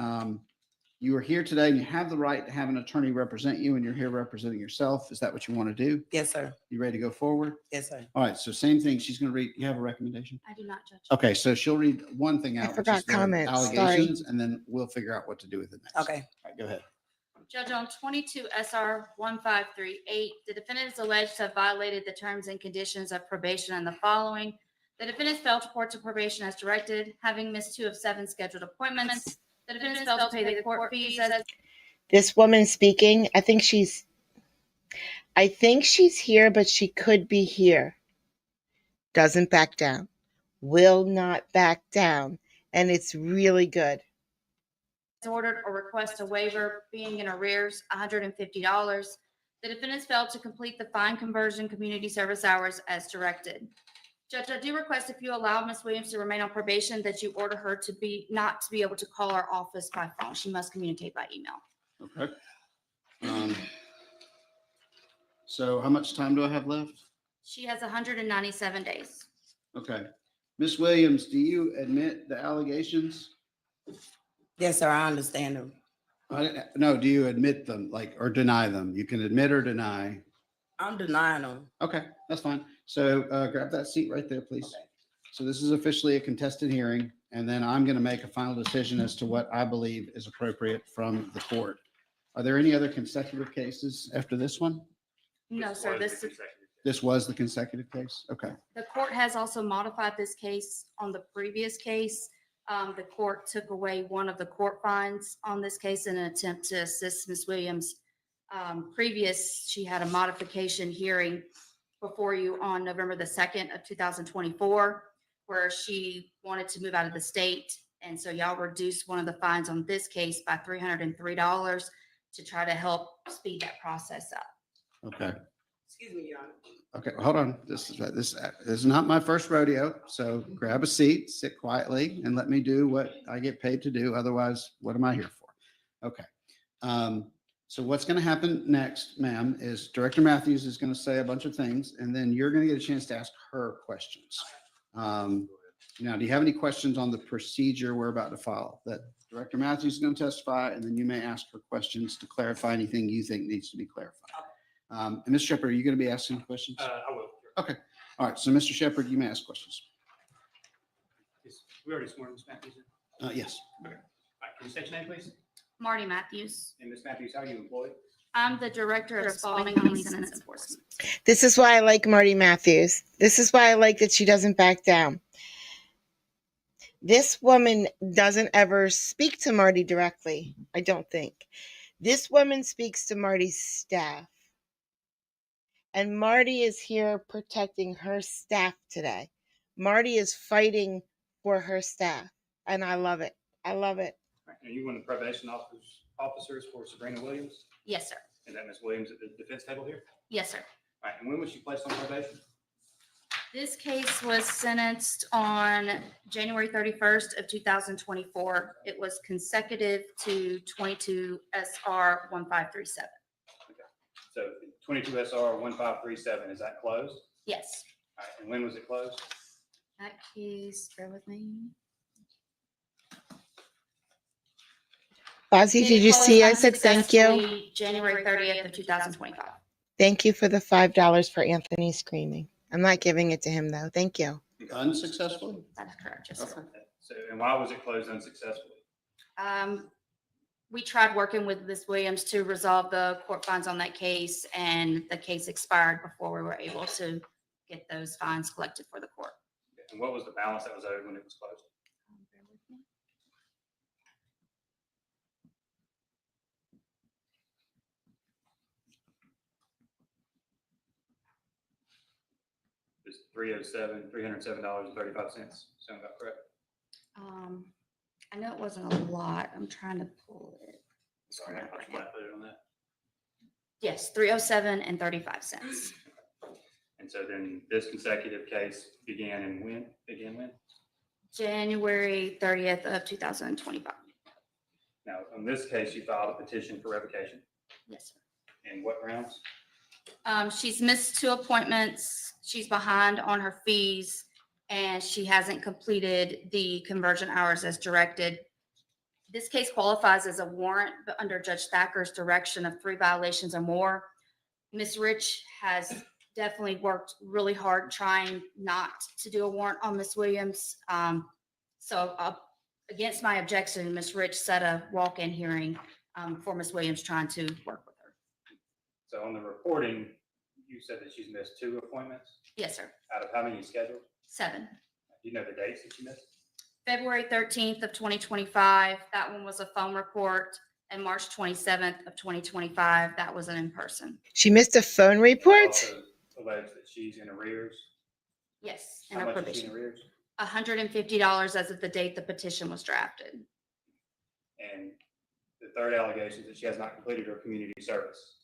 you are here today and you have the right to have an attorney represent you and you're here representing yourself. Is that what you want to do? Yes, sir. You ready to go forward? Yes, sir. All right. So same thing. She's going to read. You have a recommendation? I do not, Judge. Okay. So she'll read one thing out. I forgot comments. Allegations, and then we'll figure out what to do with it next. Okay. All right. Go ahead. Judge, on 22 SR 1538, the defendant is alleged to have violated the terms and conditions of probation and the following. The defendant failed to report to probation as directed, having missed 2 of 7 scheduled appointments. The defendant failed to pay the court fees as This woman speaking, I think she's here, but she could be here. Doesn't back down. Will not back down. And it's really good. ordered or request a waiver being in arrears, $150. The defendants failed to complete the fine conversion community service hours as directed. Judge, I do request if you allow Ms. Williams to remain on probation that you order her to not to be able to call our office by phone. She must communicate by email. Okay. So how much time do I have left? She has 197 days. Okay. Ms. Williams, do you admit the allegations? Yes, sir. I understand them. No, do you admit them, or deny them? You can admit or deny. I'm denying them. Okay, that's fine. So grab that seat right there, please. Okay. So this is officially a contested hearing, and then I'm going to make a final decision as to what I believe is appropriate from the court. Are there any other consecutive cases after this one? No, sir. This was the consecutive case? Okay. The court has also modified this case on the previous case. The court took away one of the court fines on this case in an attempt to assist Ms. Williams previous, she had a modification hearing before you on November the 2nd of 2024, where she wanted to move out of the state. And so y'all reduced one of the fines on this case by $303 to try to help speed that process up. Okay. Excuse me, Your Honor. Okay, hold on. This is not my first rodeo, so grab a seat, sit quietly, and let me do what I get paid to do. Otherwise, what am I here for? Okay. So what's going to happen next, ma'am, is Director Matthews is going to say a bunch of things, and then you're going to get a chance to ask her questions. Now, do you have any questions on the procedure we're about to follow? That Director Matthews is going to testify, and then you may ask her questions to clarify anything you think needs to be clarified. And Mr. Shepherd, are you going to be asking questions? I will. Okay. All right. So, Mr. Shepherd, you may ask questions. We already sworn Ms. Matthews in? Yes. Okay. All right, can you state your name, please? Marty Matthews. And Ms. Matthews, how are you employed? I'm the Director of Spalding County Sentence Enforcement. This is why I like Marty Matthews. This is why I like that she doesn't back down. This woman doesn't ever speak to Marty directly, I don't think. This woman speaks to Marty's staff. And Marty is here protecting her staff today. Marty is fighting for her staff. And I love it. I love it. All right, are you one of the probation officers for Sabrina Williams? Yes, sir. Is that Ms. Williams at the defense table here? Yes, sir. All right, and when was she placed on probation? This case was sentenced on January 31st of 2024. It was consecutive to 22 SR 1537. So 22 SR 1537, is that closed? Yes. All right, and when was it closed? That case, bear with me. Fozzie, did you see I said thank you? Unsuccessfully January 30th of 2025. Thank you for the $5 for Anthony screaming. I'm not giving it to him, though. Thank you. Unsuccessfully? That is correct, yes, sir. So, and why was it closed unsuccessfully? We tried working with Ms. Williams to resolve the court fines on that case, and the case expired before we were able to get those fines collected for the court. And what was the balance that was owed when it was closed? Bear with me. It's $307.35. Sound about correct? I know it wasn't a lot. I'm trying to pull it. Sorry, I flat footed on that. Yes, 307 and 35 cents. And so then this consecutive case began in when? Began when? January 30th of 2025. Now, on this case, you filed a petition for revocation. Yes, sir. And what grounds? She's missed 2 appointments. She's behind on her fees, and she hasn't completed the conversion hours as directed. This case qualifies as a warrant, but under Judge Thacker's direction of 3 violations or more. Ms. Rich has definitely worked really hard trying not to do a warrant on Ms. Williams. Against my objection, Ms. Rich set a walk-in hearing for Ms. Williams trying to work with her. So on the reporting, you said that she's missed 2 appointments Yes, sir. out of how many scheduled? 7. Do you know the dates that she missed? February 13th of 2025, that one was a phone report, and March 27th of 2025, that was an in-person. She missed a phone report? Also alleged that she's in arrears. Yes, in How her much is she in probation. arrears? $150 as of the date the petition was drafted. And the third allegation is that she has not completed her community service. Is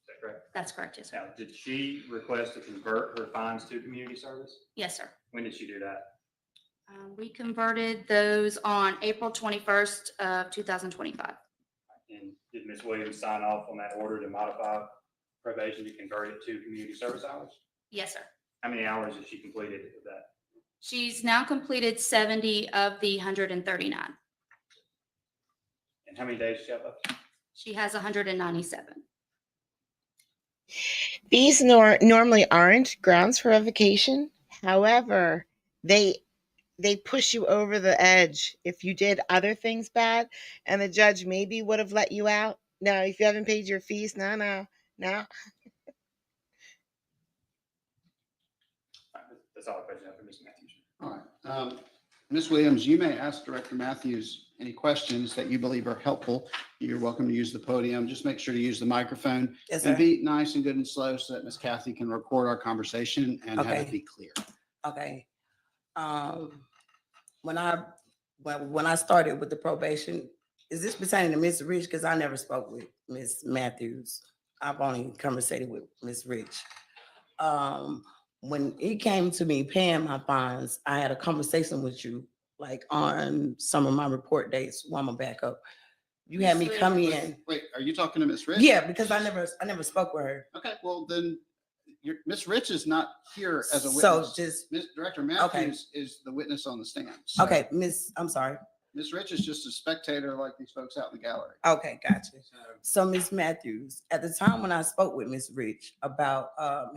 that correct? That's correct, yes, sir. Now, did she request to convert her fines to community service? Yes, sir. When did she do that? We converted those on April 21st of 2025. And did Ms. Williams sign off on that order to modify probation to convert it to community service hours? Yes, sir. How many hours has she completed of that? She's now completed 70 of the 139. And how many days does she have left? She has 197. These normally aren't grounds for revocation. However, they push you over the edge if you did other things bad, and the judge maybe would have let you out. No, if you haven't paid your fees, no. That's all the question I have for Ms. Matthews. All right. Ms. Williams, you may ask Director Matthews any questions that you believe are helpful. You're welcome to use the podium. Just make sure to use the microphone. Yes, And sir. be nice and good and slow so that Ms. Kathy can record our conversation and have it Okay. be clear. Okay. When I started with the probation, is this pertaining to Ms. Rich? Because I never spoke with Ms. Matthews. I've only conversated with Ms. Rich. When it came to me paying my fines, I had a conversation with you, like on some of my report dates. Well, I'm gonna back up. You had me come in. Wait, are you talking to Ms. Rich? Yeah, because I never spoke with her. Okay, well then, Ms. Rich is not here as a So witness. just, Director Matthews is the witness on the stand. So okay, I'm sorry. Ms. Rich is just a spectator like these folks out in the gallery. Okay, gotcha. So Ms. Matthews, at the time when I spoke with Ms. Rich about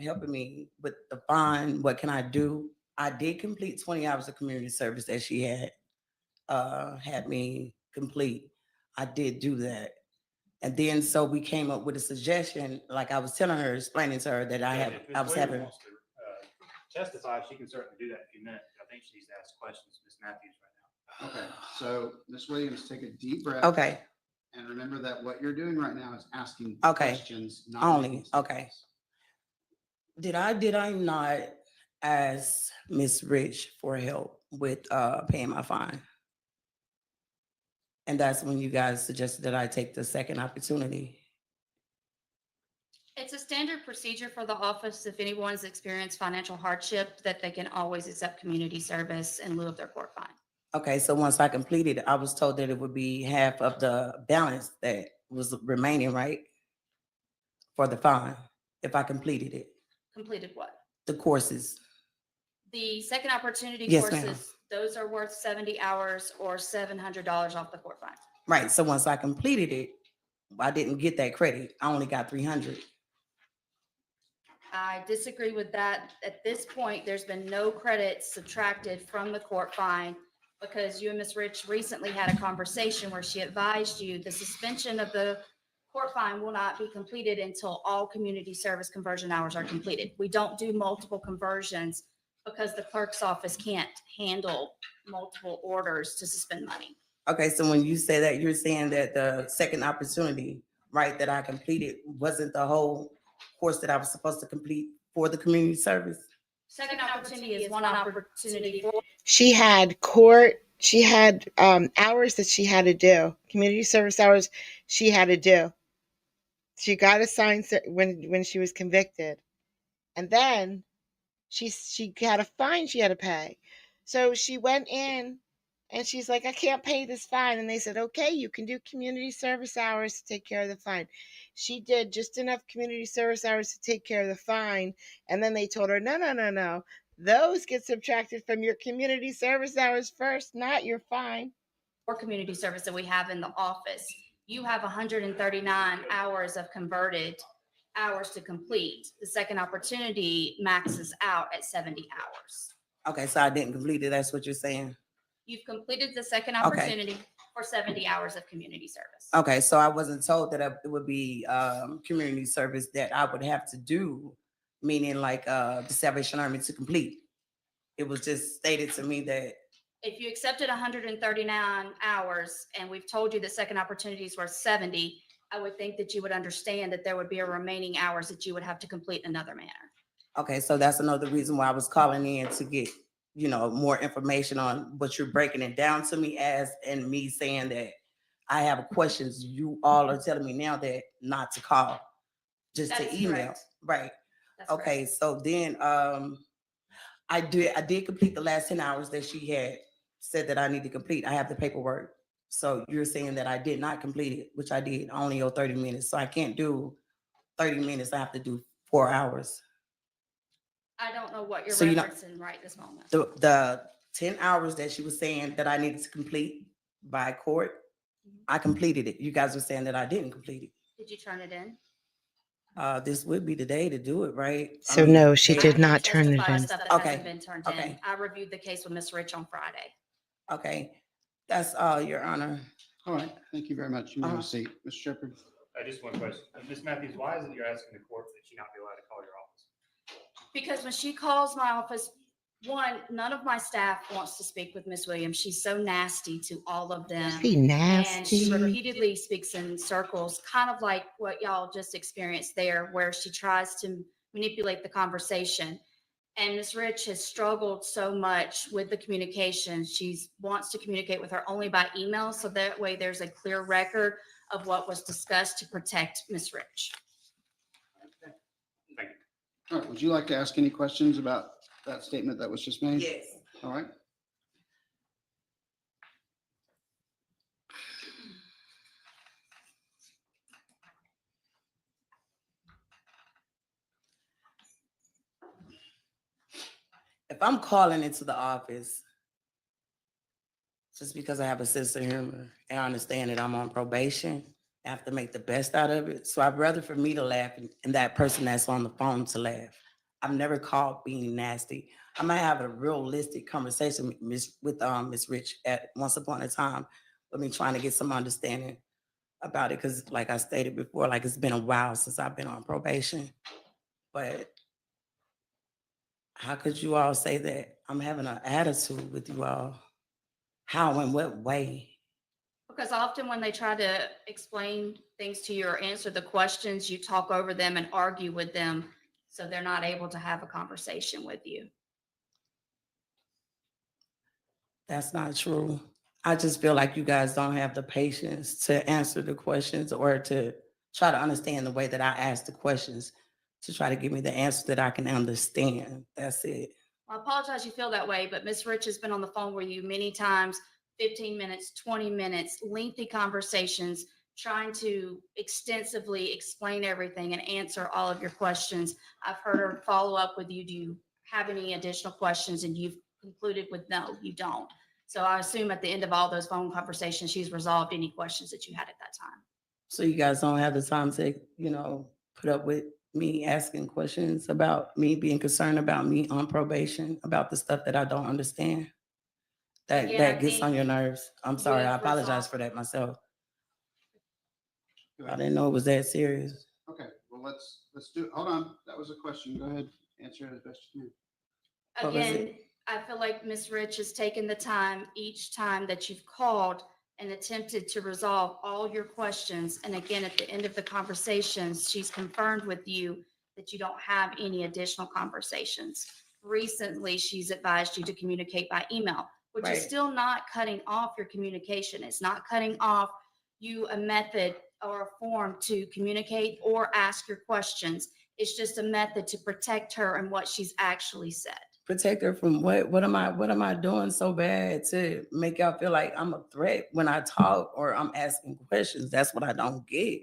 helping me with the fine, what can I do? I did complete 20 hours of community service that she had me complete. I did do that. And then so we came up with a suggestion, like I was telling her, explaining to her that If Ms. I was Williams having. wants to, Testify, she can certainly do that in a few minutes. I think she needs to ask questions, Ms. Matthews, right now. Okay, so Ms. Williams, take a deep breath. Okay, And remember that what you're doing right now is asking Okay. questions, not Only, making okay. statements. did I not ask Ms. Rich for help with paying my fine? And that's when you guys suggested that I take the second opportunity. It's a standard procedure for the office if anyone's experienced financial hardship that they can always accept community service in lieu of their court fine. Okay, so once I completed it, I was told that it would be half of the balance that was remaining, right? For the fine, if I completed it, Completed what? the courses. The second opportunity Yes, ma'am. courses, those are worth 70 hours or $700 off the court fine. Right, so once I completed it, I didn't get that credit. I only got 300. I disagree with that. At this point, there's been no credits subtracted from the court fine because you and Ms. Rich recently had a conversation where she advised you the suspension of the court fine will not be completed until all community service conversion hours are completed. We don't do multiple conversions because the clerk's office can't handle multiple orders to suspend money. Okay, so when you say that, you're saying that the second opportunity, right, that I completed wasn't the whole course that I was supposed to complete for the community service? Second opportunity is one opportunity for She had hours that she had to do, community service hours she had to do. She got assigned when she was convicted. And then she had a fine she had to pay. So she went in and she's like, I can't pay this fine. And they said, okay, you can do community service hours to take care of the fine. She did just enough community service hours to take care of the fine. And then they told her, no. Those get subtracted from your community service hours first, not your fine. community service that we have in the office. You have 139 hours of converted hours to complete. The second opportunity maxes out at 70 hours. Okay, so I didn't complete it, that's what you're saying? You've completed the second Okay. opportunity for 70 hours of community service. Okay, so I wasn't told that it would be community service that I would have to do, meaning like the Salvation Army to complete. It was just stated to me that, If you accepted 139 hours and we've told you the second opportunity is worth 70, I would think that you would understand that there would be a remaining hours that you would have to complete in another manner. okay, so that's another reason why I was calling in to get, more information on what you're breaking it down to me as, and me saying that I have questions. You all are telling me now that not to call, just That to is email, correct. right? That's correct. Okay, so then I did complete the last 10 hours that she had said that I need to complete. I have the paperwork. So you're saying that I did not complete it, which I did. I only owe 30 minutes. So I can't do 30 minutes. I have to do 4 hours. I don't know what you're So referencing right this moment. The 10 hours that she was saying that I needed to complete by court, I completed it. You guys were saying that I didn't complete it. Did you turn it in? This would be the day to do it, right? So no, she I did can't not turn it testify to in. Stuff that Okay. hasn't been turned in. Okay. I reviewed the case with Ms. Rich on Friday. Okay, that's all, Your Honor. All right, thank you very much. You may have Uh-huh. a seat. Mr. Shepherd. Just one question. Ms. Matthews, why is it you're asking the court that she not be allowed to call your office? Because when she calls my office, One, none of my staff wants to speak with Miss Williams. She's so nasty to all of them. Be And she nasty. repeatedly speaks in circles, kind of like what y'all just experienced there, where she tries to manipulate the conversation. And Ms. Rich has struggled so much with the communication. She wants to communicate with her only by email, so that way there's a clear record of what was discussed to protect Ms. Rich. Thank you. All right, would you like to ask any questions about that statement that was just made? Yes. All right. If I'm calling into the office just because I have a sense of humor and I understand that I'm on probation, I have to make the best out of it. So I'd rather for me to laugh and that person that's on the phone to laugh. I've never called being nasty. I might have a realistic conversation with Miss Rich at once upon a time with me trying to get some understanding about it. Cause like I stated before, like it's been a while since I've been on probation. But how could you all say that I'm having an attitude with you all? How and what way? Because often when they try to explain things to you or answer the questions, you talk over them and argue with them, so they're not able to have a conversation with you. That's not true. I just feel like you guys don't have the patience to answer the questions or to try to understand the way that I ask the questions to try to give me the answer that I can understand. That's it. I apologize you feel that way, but Ms. Rich has been on the phone with you many times, 15 minutes, 20 minutes, lengthy conversations, trying to extensively explain everything and answer all of your questions. I've heard her follow up with you. Do you have any additional questions? And you've concluded with no, you don't. So I assume at the end of all those phone conversations, she's resolved any questions that you had at that time. So you guys don't have the time to, put up with me asking questions about me being concerned about me on probation, about the stuff that I don't understand. That Again, I gets on think your nerves. I'm sorry. I have apologize resolved- for that myself. Go I ahead. didn't know it was that serious. Okay, well, let's do, hold on. That was a question. Go ahead. Answer it as best you can. What was it? Again, I feel like Ms. Rich has taken the time each time that you've called and attempted to resolve all your questions. And again, at the end of the conversations, she's confirmed with you that you don't have any additional conversations. Recently, she's advised you to communicate by email, which is Right. still not cutting off your communication. It's not cutting off you a method or a form to communicate or ask your questions. It's just a method to protect her and what she's actually said. Protect her from what? What am I doing so bad to make y'all feel like I'm a threat when I talk or I'm asking questions? That's what I don't get.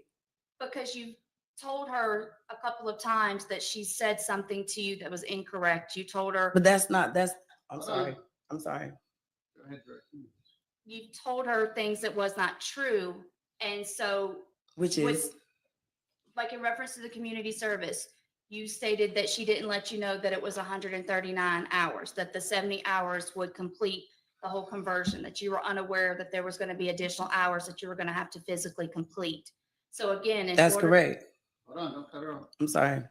Because you told her a couple of times that she said something to you that was incorrect. You told her, But I'm sorry. I'm sorry. Go ahead, Greg. you told her things that was not true. And so Which with- is, like in reference to the community service, you stated that she didn't let you know that it was 139 hours, that the 70 hours would complete the whole conversion, that you were unaware that there was going to be additional hours that you were going to have to physically complete. So again, that's correct. Hold on, don't cut her off. I'm sorry.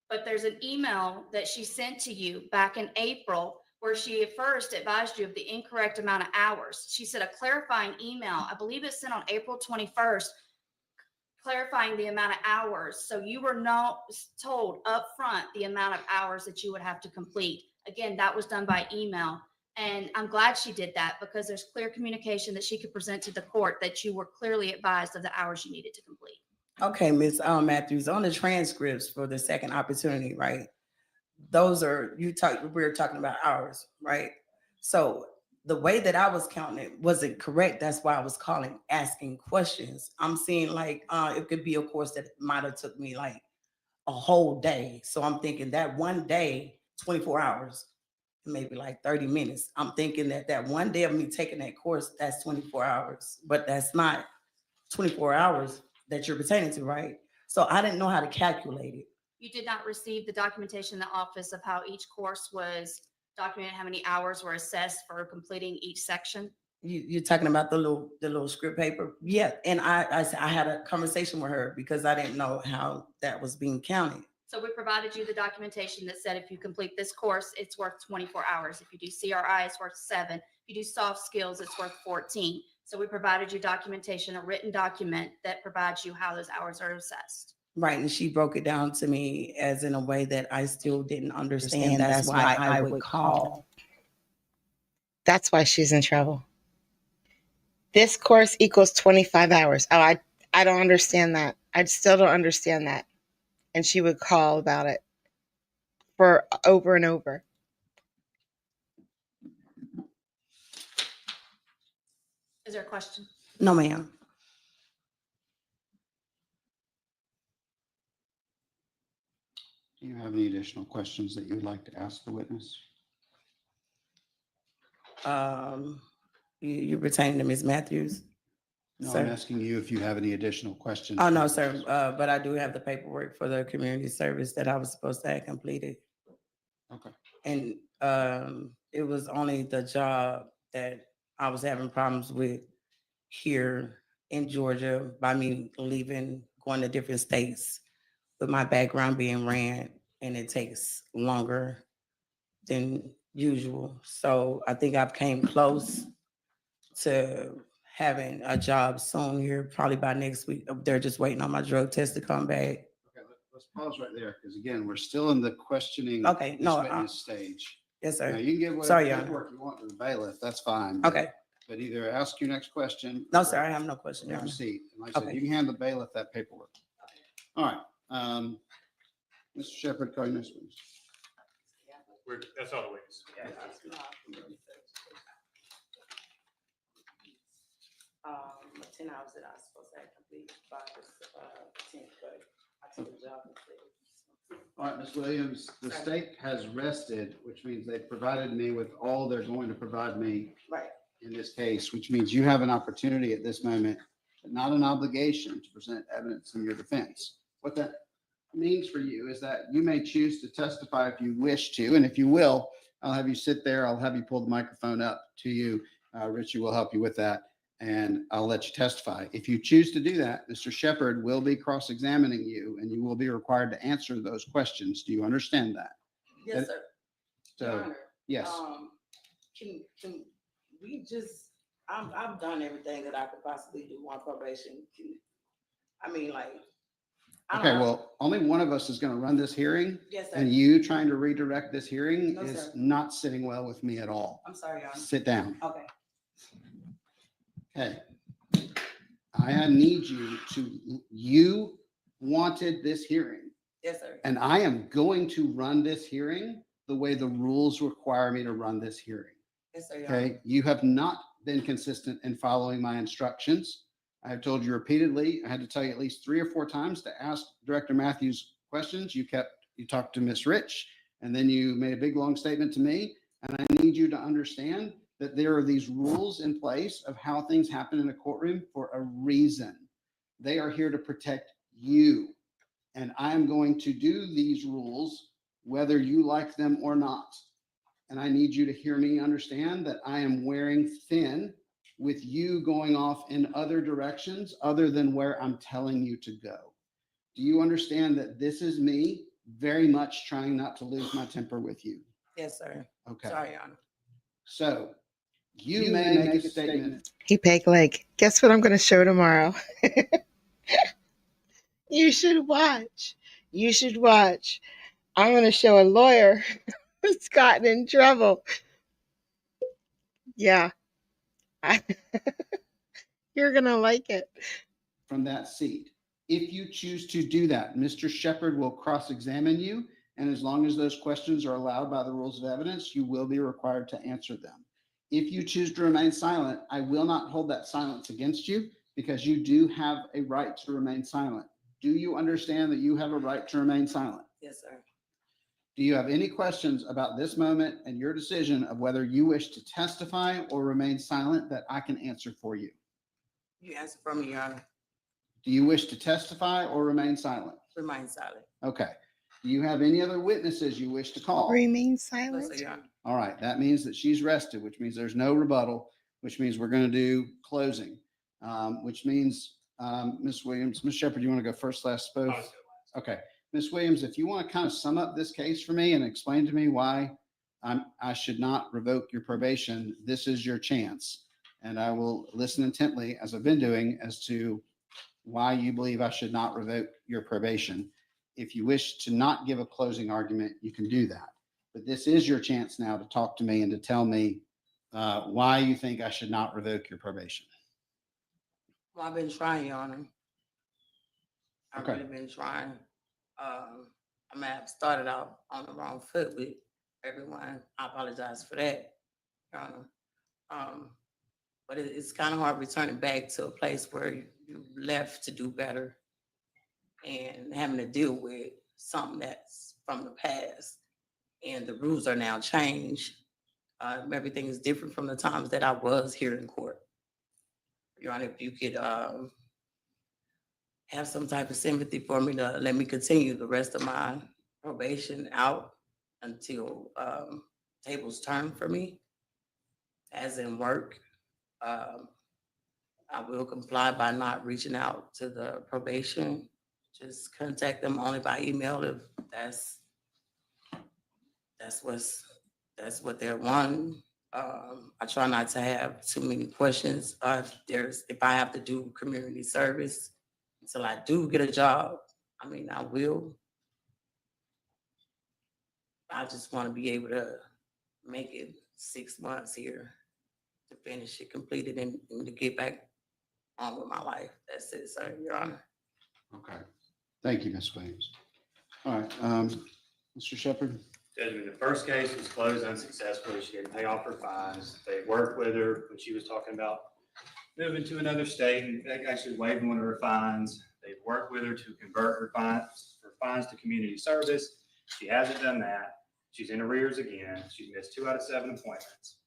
but there's an email that she sent to you back in April where she at first advised you of the incorrect amount of hours. She said a clarifying email, I believe it's sent on April 21st, clarifying the amount of hours. So you were not told upfront the amount of hours that you would have to complete. Again, that was done by email. And I'm glad she did that because there's clear communication that she could present to the court that you were clearly advised of the hours you needed to complete. Okay, Ms. Matthews, on the transcripts for the second opportunity, right? Those are, we're talking about hours, right? So the way that I was counting it wasn't correct. That's why I was calling, asking questions. I'm seeing like, it could be a course that might have took me like a whole day. So I'm thinking that one day, 24 hours, maybe like 30 minutes. I'm thinking that one day of me taking that course, that's 24 hours, but that's not 24 hours that you're pertaining to, right? So I didn't know how to calculate it. You did not receive the documentation in the office of how each course was documented, how many hours were assessed for completing each section? You're talking about the little script paper? Yeah, and I had a conversation with her because I didn't know how that was being counted. So we provided you the documentation that said if you complete this course, it's worth 24 hours. If you do CRI, it's worth 7. If you do soft skills, it's worth 14. So we provided you documentation, a written document that provides you how those hours are assessed. Right, and she broke it down to me as in a way that I still didn't understand. That's why I would call. That's why she's in trouble. This course equals 25 hours. Oh, I don't understand that. I still don't understand that. And she would call about it for over and over. Is there a question? No, ma'am. Do you have any additional questions that you would like to ask the witness? You pertaining to Ms. Matthews? No, Sir? I'm asking you if you have any additional questions. Oh, for no, the sir. witness. But I do have the paperwork for the community service that I was supposed to have completed. Okay. And it was only the job that I was having problems with here in Georgia by me leaving, going to different states with my background being ran, and it takes longer than usual. So I think I've came close to having a job soon here, probably by next week. They're just waiting on my drug test to come back. Okay, let's pause right there, because again, we're still in the questioning. Okay, this no, witness stage. Yes, Now, sir. you can give whatever Sorry, Your Honor. paperwork you want to the bailiff, that's fine. but- Okay. But either ask your next question. No, or sir, I have no question, Your Have a Honor. seat. And like I said, Okay. you can hand the bailiff that paperwork. All right. Mr. Shepherd, call your next witness. That's all the ways. Um, 10 hours that I was supposed to have complete by the 10th, but I took the job instead. All right, Ms. Williams, the state has rested, which means they've provided me with all they're going to provide me Right. in this case, which means you have an opportunity at this moment, but not an obligation to present evidence in your defense. What that means for you is that you may choose to testify if you wish to, and if you will, I'll have you sit there, I'll have you pull the microphone up to you. Richie will help you with that, and I'll let you testify. If you choose to do that, Mr. Shepherd will be cross-examining you, and you will be required to answer those questions. Do you understand that? Yes, sir. Your So, Honor, yes. Can we just, I've done everything that I could possibly do on probation. I mean, like. I don't Okay, know. well, only one of us is going to run this hearing, Yes, sir. and you trying to redirect this hearing No, is sir. not sitting well with me at all. I'm sorry, Your Honor. Sit down. Okay. Okay. I need you to, you wanted this hearing, Yes, sir. and I am going to run this hearing the way the rules require me to run this hearing. Yes, sir, Your Honor. Okay, you have not been consistent in following my instructions. I have told you repeatedly, I had to tell you at least 3 or 4 times to ask Director Matthews questions. You talked to Miss Rich, and then you made a big, long statement to me. And I need you to understand that there are these rules in place of how things happen in a courtroom for a reason. They are here to protect you. And I am going to do these rules whether you like them or not. And I need you to hear me understand that I am wearing thin with you going off in other directions other than where I'm telling you to go. Do you understand that this is me very much trying not to lose my temper with you? Yes, sir. Okay. Sorry, Your Honor. So you may make a statement. He peg leg. Guess what I'm going to show tomorrow? You should watch. You should watch. I'm going to show a lawyer who's gotten in trouble. Yeah. You're going to like it. From that seat. If you choose to do that, Mr. Shepherd will cross-examine you, and as long as those questions are allowed by the rules of evidence, you will be required to answer them. If you choose to remain silent, I will not hold that silence against you because you do have a right to remain silent. Do you understand that you have a right to remain silent? Yes, sir. Do you have any questions about this moment and your decision of whether you wish to testify or remain silent that I can answer for you? You answer for me, Your Honor. Do you wish to testify or remain silent? Remain silent. Okay. Do you have any other witnesses you wish to call? Remain Yes, silent. sir, Your Honor. All right. That means that she's rested, which means there's no rebuttal, which means we're going to do closing, which means, Ms. Williams, Ms. Shepherd, you want to go first, last, both? Okay. Ms. Williams, if you want to kind of sum up this case for me and explain to me why I should not revoke your probation, this is your chance. And I will listen intently, as I've been doing, as to why you believe I should not revoke your probation. If you wish to not give a closing argument, you can do that. But this is your chance now to talk to me and to tell me why you think I should not revoke your probation. Well, I've been trying, Your Honor. I've Okay. really been trying. I may have started off on the wrong foot with everyone. I apologize for that, Your Honor. But it's kind of hard returning back to a place where you left to do better and having to deal with something that's from the past. And the rules are now changed. Everything is different from the times that I was here in court. Your Honor, if you could have some type of sympathy for me to let me continue the rest of my probation out until tables turn for me, as in work. I will comply by not reaching out to the probation. Just contact them only by email if that's what they're wanting. I try not to have too many questions. If I have to do community service until I do get a job, I mean, I will. I just want to be able to make it 6 months here to finish it, complete it, and to get back on with my life. That's it, sir, Your Honor. Okay. Thank you, Ms. Williams. All right, Mr. Shepherd. Judge, when the first case was closed unsuccessfully, she didn't pay off her fines. They worked with her when she was talking about moving to another state and actually waiving one of her fines. They've worked with her to convert her fines to community service. She hasn't done that. She's in arrears again. She's missed 2 out of 7 appointments.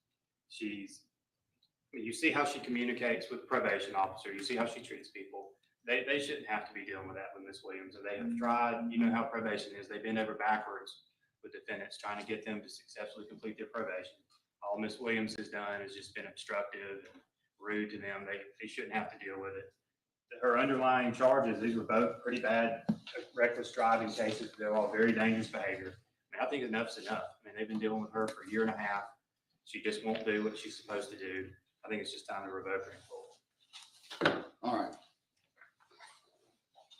You see how she communicates with the probation officer. You see how she treats people. They shouldn't have to be dealing with that with Ms. Williams. And they have tried, you know how probation is. They've been over backwards with defendants trying to get them to successfully complete their probation. All Ms. Williams has done is just been obstructive and rude to them. They shouldn't have to deal with it. Her underlying charges, these were both pretty bad reckless driving cases. They're all very dangerous behavior. I mean, I think enough's enough. I mean, they've been dealing with her for 1.5 years. She just won't do what she's supposed to do. I think it's just time to revoke her in full. All right.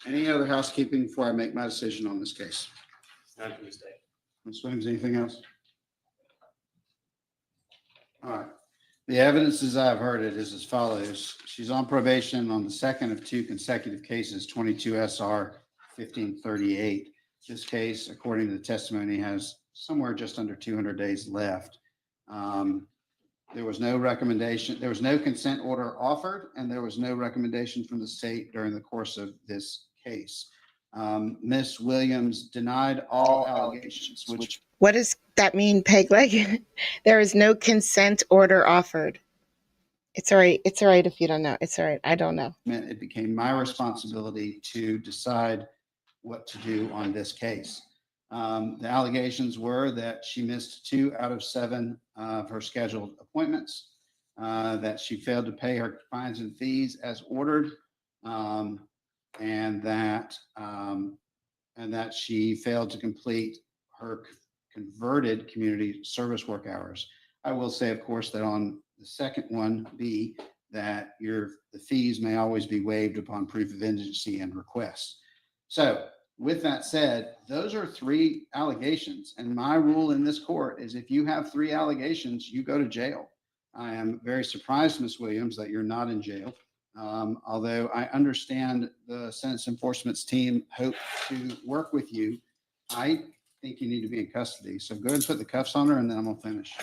Any other housekeeping before I make my decision on this case? None from the state. Ms. Williams, anything else? All right. The evidence as I've heard it is as follows. She's on probation on the second of 2 consecutive cases, 22 SR 1538. This case, according to the testimony, has somewhere just under 200 days left. There was no recommendation. There was no consent order offered, and there was no recommendation from the state during the course of this case. Ms. Williams denied all allegations, which What does that mean, Peg Leg? There is no consent order offered. It's all right. It's all right if you don't know. It's all right. I don't know. meant it became my responsibility to decide what to do on this case. The allegations were that she missed 2 out of 7 of her scheduled appointments, that she failed to pay her fines and fees as ordered, and that she failed to complete her converted community service work hours. I will say, of course, that on the second one, B, that the fees may always be waived upon proof of indigency and request. So with that said, those are 3 allegations. And my rule in this court is if you have 3 allegations, you go to jail. I am very surprised, Ms. Williams, that you're not in jail. Although I understand the sentence enforcement's team hope to work with you, I think you need to be in custody. So go ahead and put the cuffs on her, and then I'm gonna finish.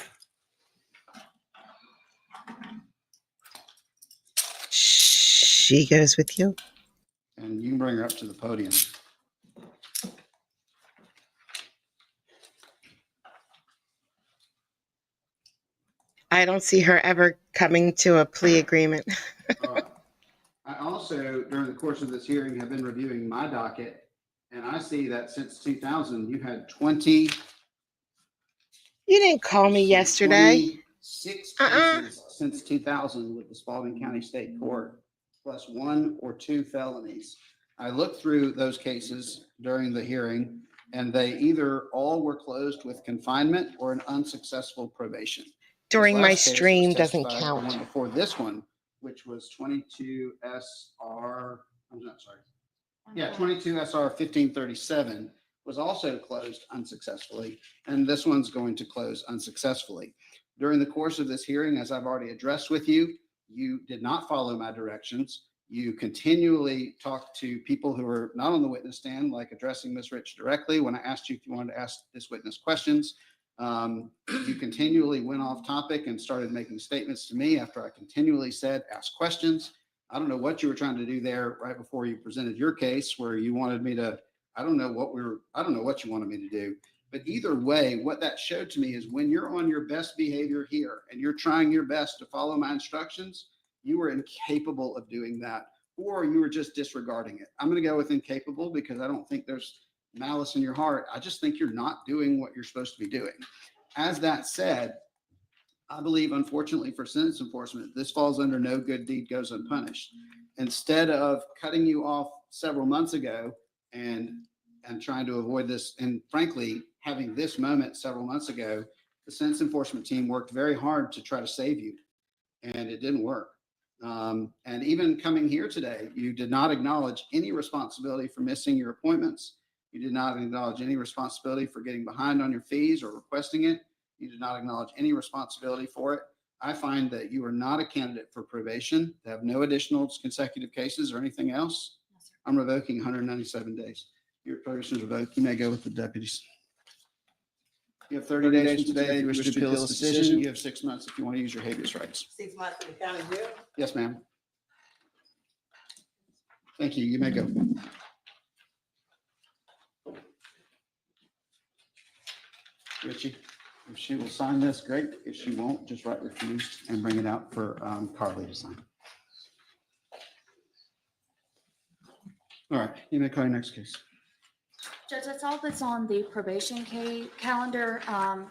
She goes with you. And you can bring her up to the podium. I don't see her ever coming to a plea agreement. All right. I also, during the course of this hearing, have been reviewing my docket, and I see that since 2000, you've had 20. You didn't call me yesterday. 26 cases since 2000 with the Spalding County State Court, plus 1 or 2 felonies. I looked through those cases during the hearing, and they either all were closed with confinement or an unsuccessful probation. During This my last case that was stream doesn't testified, the one count. before this one, which was 22 SR, I'm not sorry. Yeah, 22 SR 1537 was also closed unsuccessfully, and this one's going to close unsuccessfully. During the course of this hearing, as I've already addressed with you, you did not follow my directions. You continually talked to people who are not on the witness stand, like addressing Ms. Rich directly when I asked you if you wanted to ask this witness questions. You continually went off topic and started making statements to me after I continually said, ask questions. I don't know what you were trying to do there right before you presented your case, where you wanted me to, I don't know what you wanted me to do. But either way, what that showed to me is when you're on your best behavior here and you're trying your best to follow my instructions, you were incapable of doing that, or you were just disregarding it. I'm going to go with incapable because I don't think there's malice in your heart. I just think you're not doing what you're supposed to be doing. As that said, I believe, unfortunately for sentence enforcement, this falls under no good deed goes unpunished. Instead of cutting you off several months ago and trying to avoid this, and frankly, having this moment several months ago, the sentence enforcement team worked very hard to try to save you, and it didn't work. And even coming here today, you did not acknowledge any responsibility for missing your appointments. You did not acknowledge any responsibility for getting behind on your fees or requesting it. You did not acknowledge any responsibility for it. I find that you are not a candidate for probation. They have no additional consecutive cases or anything else. I'm revoking 197 days. Your probation is revoked. You may go with the deputies. You have 30 days from today if you wish to appeal this decision. You have 6 months if you want to use your habeas rights. 6 months in the county jail? Yes, ma'am. Thank you. You may go. Richie, if she will sign this, great. If she won't, just write refused and bring it out for Carly to sign. All right, you may call your next case. Judge, that's all that's on the probation calendar.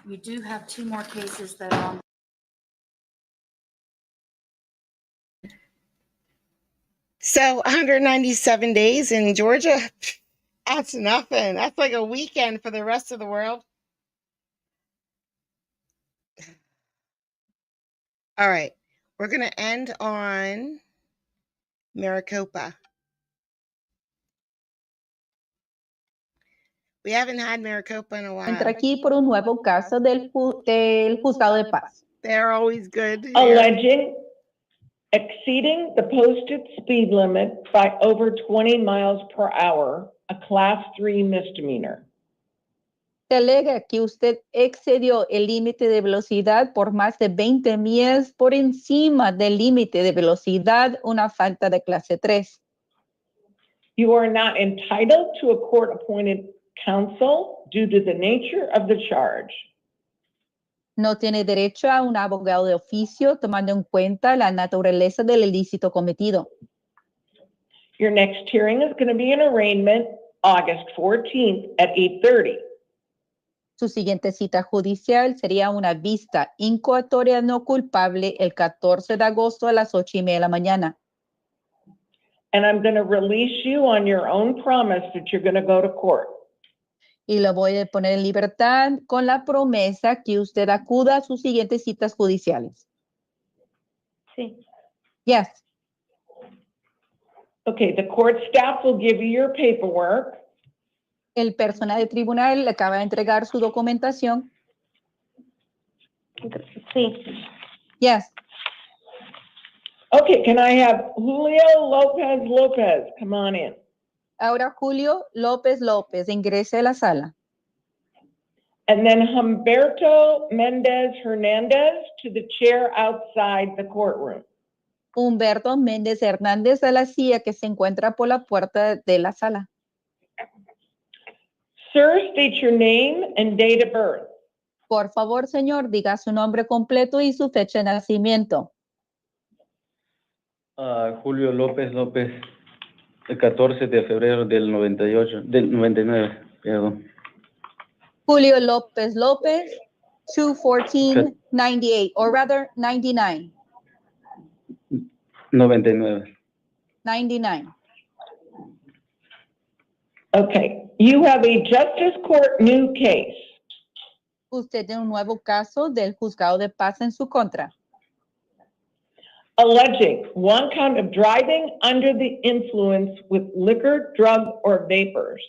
You do have 2 more cases that are on. So 197 days in Georgia, that's nothing. That's like a weekend for the rest of the world. All right, we're going to end on Maricopa. We haven't had Maricopa in a while. Entra aquí por un nuevo caso del juzgado de paz. They're always good. Alleging exceeding the posted speed limit by over 20 miles per hour, a class 3 misdemeanor. Se alega que usted excedió el límite de velocidad por más de 20 millas por encima del límite de velocidad, una falta de clase 3. You are not entitled to a court-appointed counsel due to the nature of the charge. No tiene derecho a un abogado de oficio tomando en cuenta la naturaleza del ilícito cometido. Your next hearing is going to be an arraignment August 14th at 8:30. Su siguiente cita judicial sería una vista incoatoria no culpable el 14 de agosto a las 8:30 de la mañana. And I'm going to release you on your own promise that you're going to go to court. Y lo voy a poner en libertad con la promesa que usted acuda a sus siguientes citas judiciales. Sí. Yes. Okay, the court staff will give you your paperwork. El personal de tribunal le acaba de entregar su documentación. Sí. Yes. Okay, can I have Julio Lopez? Come on in. Ahora Julio López, ingrese a la sala. And then Humberto Mendez Hernandez to the chair outside the courtroom. Humberto Méndez Hernández a la silla que se encuentra por la puerta de la sala. Sir, state your name and date of birth. Por favor, señor, diga su nombre completo y su fecha de nacimiento. Julio López, el 14 de febrero del 99, perdón. Julio López, 2/14/98, or rather 99. 99. 99. Okay, you have a Justice Court new case. Usted tiene un nuevo caso del juzgado de paz en su contra, Alleging one count of driving under the influence with liquor, drug, or vapors.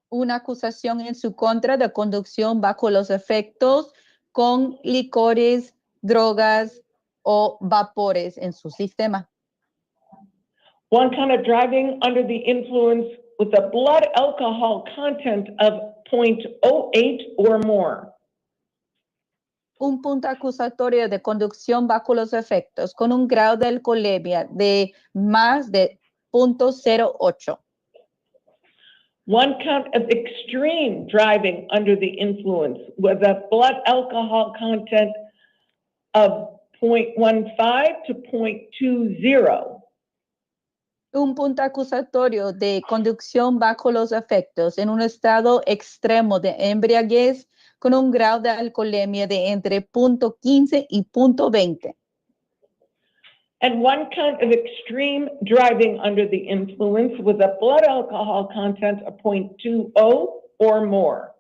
una acusación en su contra de conducción bajo los efectos con licores, drogas o vapores en su sistema. One count of driving under the influence with a blood alcohol content of 0.08 or more. Un punto acusatorio de conducción bajo los efectos con un grado de alcoholemia de más de 0.08. One count of extreme driving under the influence with a blood alcohol content of 0.15 to 0.20. Un punto acusatorio de conducción bajo los efectos en un estado extremo de embriaguez con un grado de alcoholemia de entre 0.15 y 0.20. And one count of extreme driving under the influence with a blood alcohol content of 0.20 or more.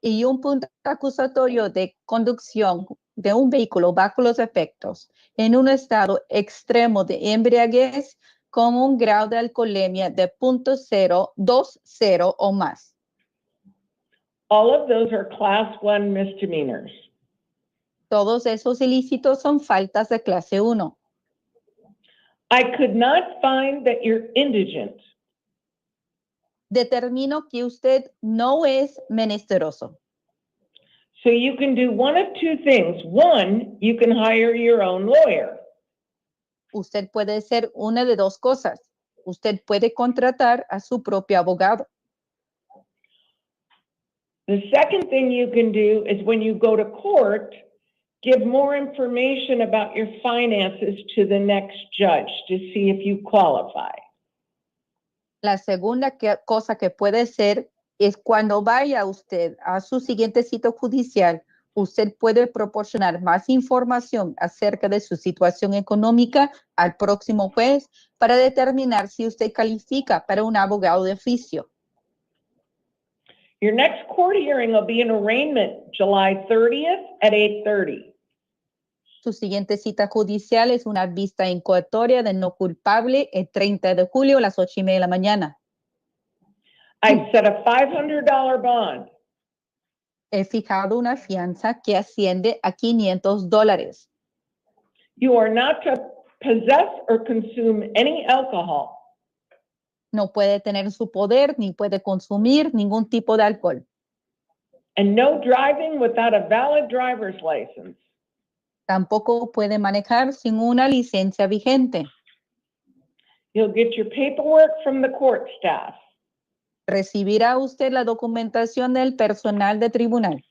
Y un punto acusatorio de conducción de un vehículo bajo los efectos en un estado extremo de embriaguez con un grado de alcoholemia de 0.020 o más. All of those are class 1 misdemeanors. Todos esos ilícitos son faltas de clase 1. I could not find that you're indigent. Determino que usted no es menesteroso. So you can do one of two things. One, you can hire your own lawyer. Usted puede hacer una de dos cosas. Usted puede contratar a su propio abogado. The second thing you can do is when you go to court, give more information about your finances to the next judge to see if you qualify. La segunda cosa que puede hacer es cuando vaya usted a su siguiente cita judicial, usted puede proporcionar más información acerca de su situación económica al próximo juez para determinar si usted califica para un abogado de oficio. Your next court hearing will be an arraignment July 30th at 8:30. Su siguiente cita judicial es una vista incoatoria de no culpable el 30 de julio a las 8:30 de la mañana. I set a $500 bond. He fijado una fianza que asciende a $500. You are not to possess or consume any alcohol. No puede tener su poder ni puede consumir ningún tipo de alcohol. And no driving without a valid driver's license. Tampoco puede manejar sin una licencia vigente. You'll get your paperwork from the court staff. Recibirá usted la documentación del personal de tribunal.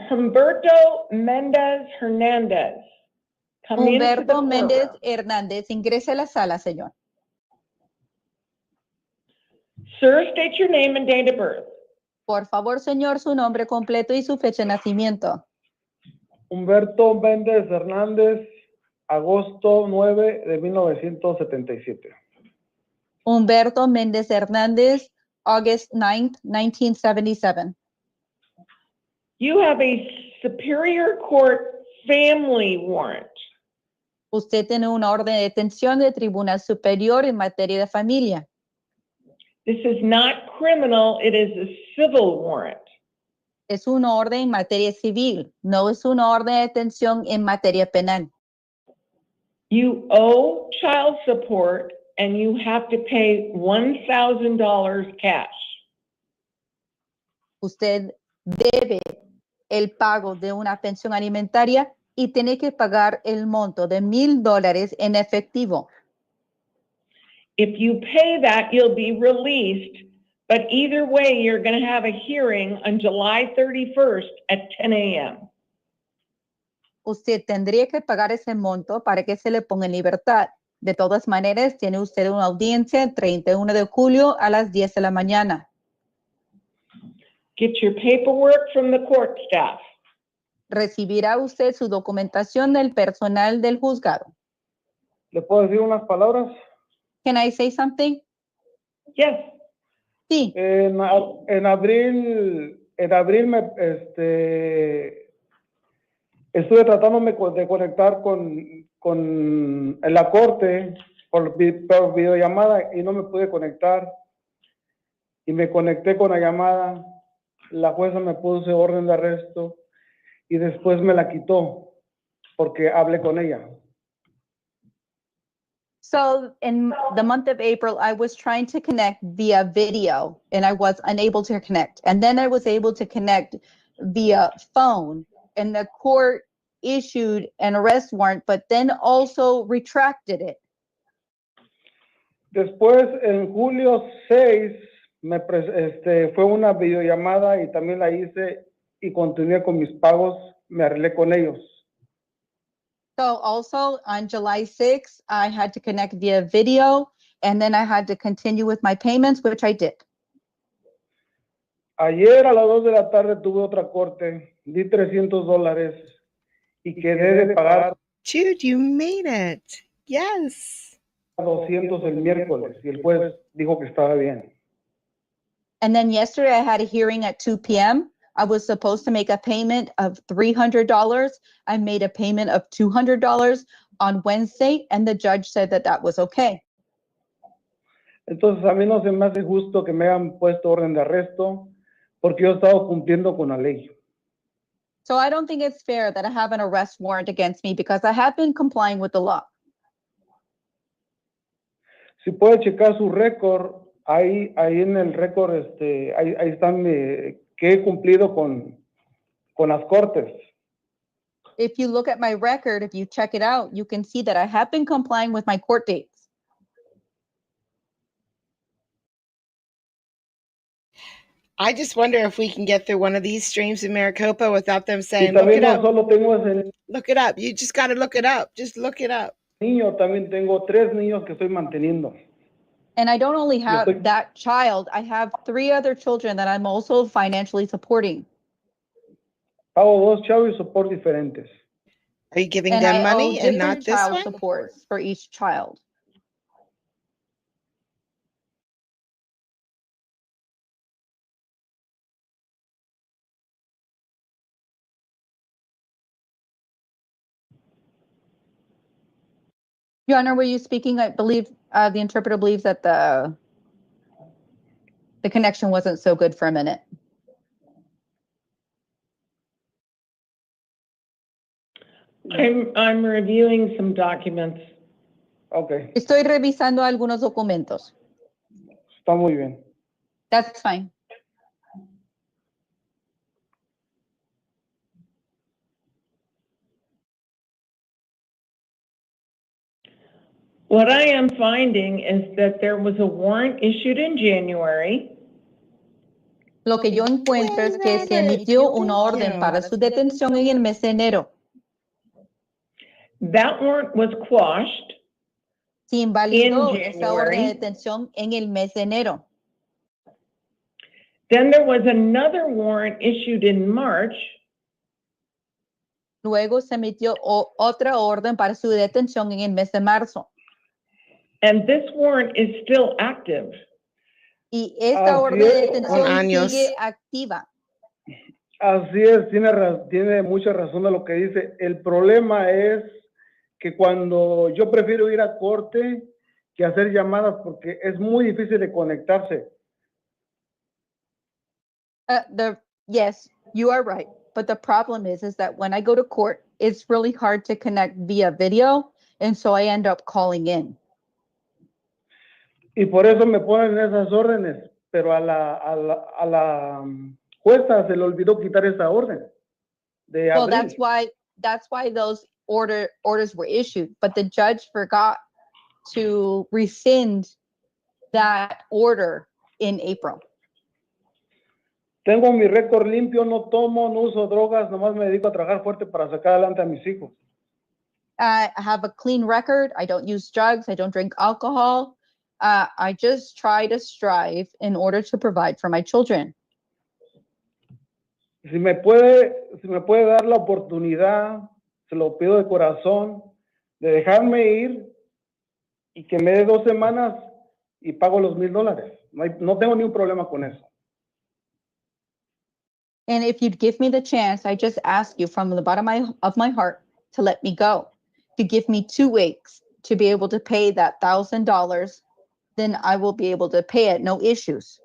Humberto Méndez Hernández. Humberto Méndez Hernández, ingrese a la sala, señor. Sir, state your name and date of birth. Por favor, señor, su nombre completo y su fecha de nacimiento. Humberto Méndez Hernández, agosto 9 de 1977. Humberto Méndez Hernández, August 9th, 1977. You have a Superior Court family warrant. Usted tiene una orden de detención de Tribunal Superior en materia de familia. This is not criminal, it is a civil warrant. Es una orden en materia civil, no es una orden de detención en materia penal. You owe child support and you have to pay $1,000 cash. Usted debe el pago de una pensión alimentaria y tiene que pagar el monto de $1,000 en efectivo. If you pay that, you'll be released, but either way, you're going to have a hearing on July 31st at 10 a.m. Usted tendría que pagar ese monto para que se le ponga en libertad. De todas maneras, tiene usted una audiencia el 31 de julio a las 10 de la mañana. Get your paperwork from the court staff. recibirá usted su documentación del personal del juzgado. ¿Le puedo decir unas palabras? Can I say something? Yes. Sí. En abril estuve tratándome de conectar con la corte por videollamada y no me pude conectar. Y me conecté con la llamada. La jueza me puso orden de arresto y después me la quitó porque hablé con ella. So in the month of April, I was trying to connect via video and I was unable to connect. And then I was able to connect via phone and the court issued an arrest warrant, but then also retracted it. Después, en julio 6, fue una videollamada y también la hice y continué con mis pagos, me arreglé con ellos. So also on July 6th, I had to connect via video and then I had to continue with my payments, which I did. Ayer a las 2 de la tarde tuve otra corte, di $300 y quedé de pagar Jude, you made it. Yes. 200 el miércoles y el juez dijo que estaba bien. And then yesterday I had a hearing at 2 p.m. I was supposed to make a payment of $300. I made a payment of $200 on Wednesday, and the judge said that that was okay. Entonces a mí no se me hace justo que me hayan puesto orden de arresto porque yo he estado cumpliendo con la ley. So I don't think it's fair that I have an arrest warrant against me because I have been complying with the law. Si puede checar su récord, ahí en el récord, ahí están que he cumplido con las cortes. If you look at my record, if you check it out, you can see that I have been complying with my court dates. I just wonder if we can get through one of these streams in Maricopa without them Y saying, look también it no up. solo tengo ese Look it up. You just got to look it up. Just look it up. niño, también tengo 3 niños que estoy manteniendo. And I don't only have estoy- that child, I have 3 other children that I'm also financially supporting. Pago 2 chavos support diferentes. Are you giving And them I owe money and different not this child one? supports for each child. Your Honor, were you speaking? I believe the interpreter believes that the connection wasn't so good for a minute. I'm reviewing some documents. Okay, Estoy revisando algunos documentos. está muy bien. That's fine. What I am finding is that there was a warrant issued in January. Lo que yo encuentro es que se emitió una orden para su detención en el mes de enero. That warrant was quashed. Se invalidó In esa orden de January. detención en el mes de enero. Then there was another warrant issued in March. Luego se emitió otra orden para su detención en el mes de marzo. And this warrant is still active. Y esta Así orden de es. detención Con años. sigue activa. Así es, tiene mucha razón de lo que dice. El problema es que cuando yo prefiero ir a corte que hacer llamadas porque es muy difícil de conectarse. Yes, you are right. But the problem is that when I go to court, it's really hard to connect via video. And so I end up calling in. Y por eso me ponen esas órdenes, pero a la jueza se le olvidó quitar esa orden de Well, abril. that's why those orders were issued. But the judge forgot to rescind that order in April. Tengo mi récord limpio, no tomo, no uso drogas, nomás me dedico a trabajar fuerte para sacar adelante a mis hijos. I have a clean record. I don't use drugs. I don't drink alcohol. I just try to strive in order to provide for my children. Si me puede dar la oportunidad, se lo pido de corazón, de dejarme ir y que me dé 2 semanas y pago los $1,000. No tengo ni un problema con eso. And if you'd give me the chance, I just ask you from the bottom of my heart to let me go, to give me 2 weeks to be able to pay that $1,000, then I will be able to pay it, no issues.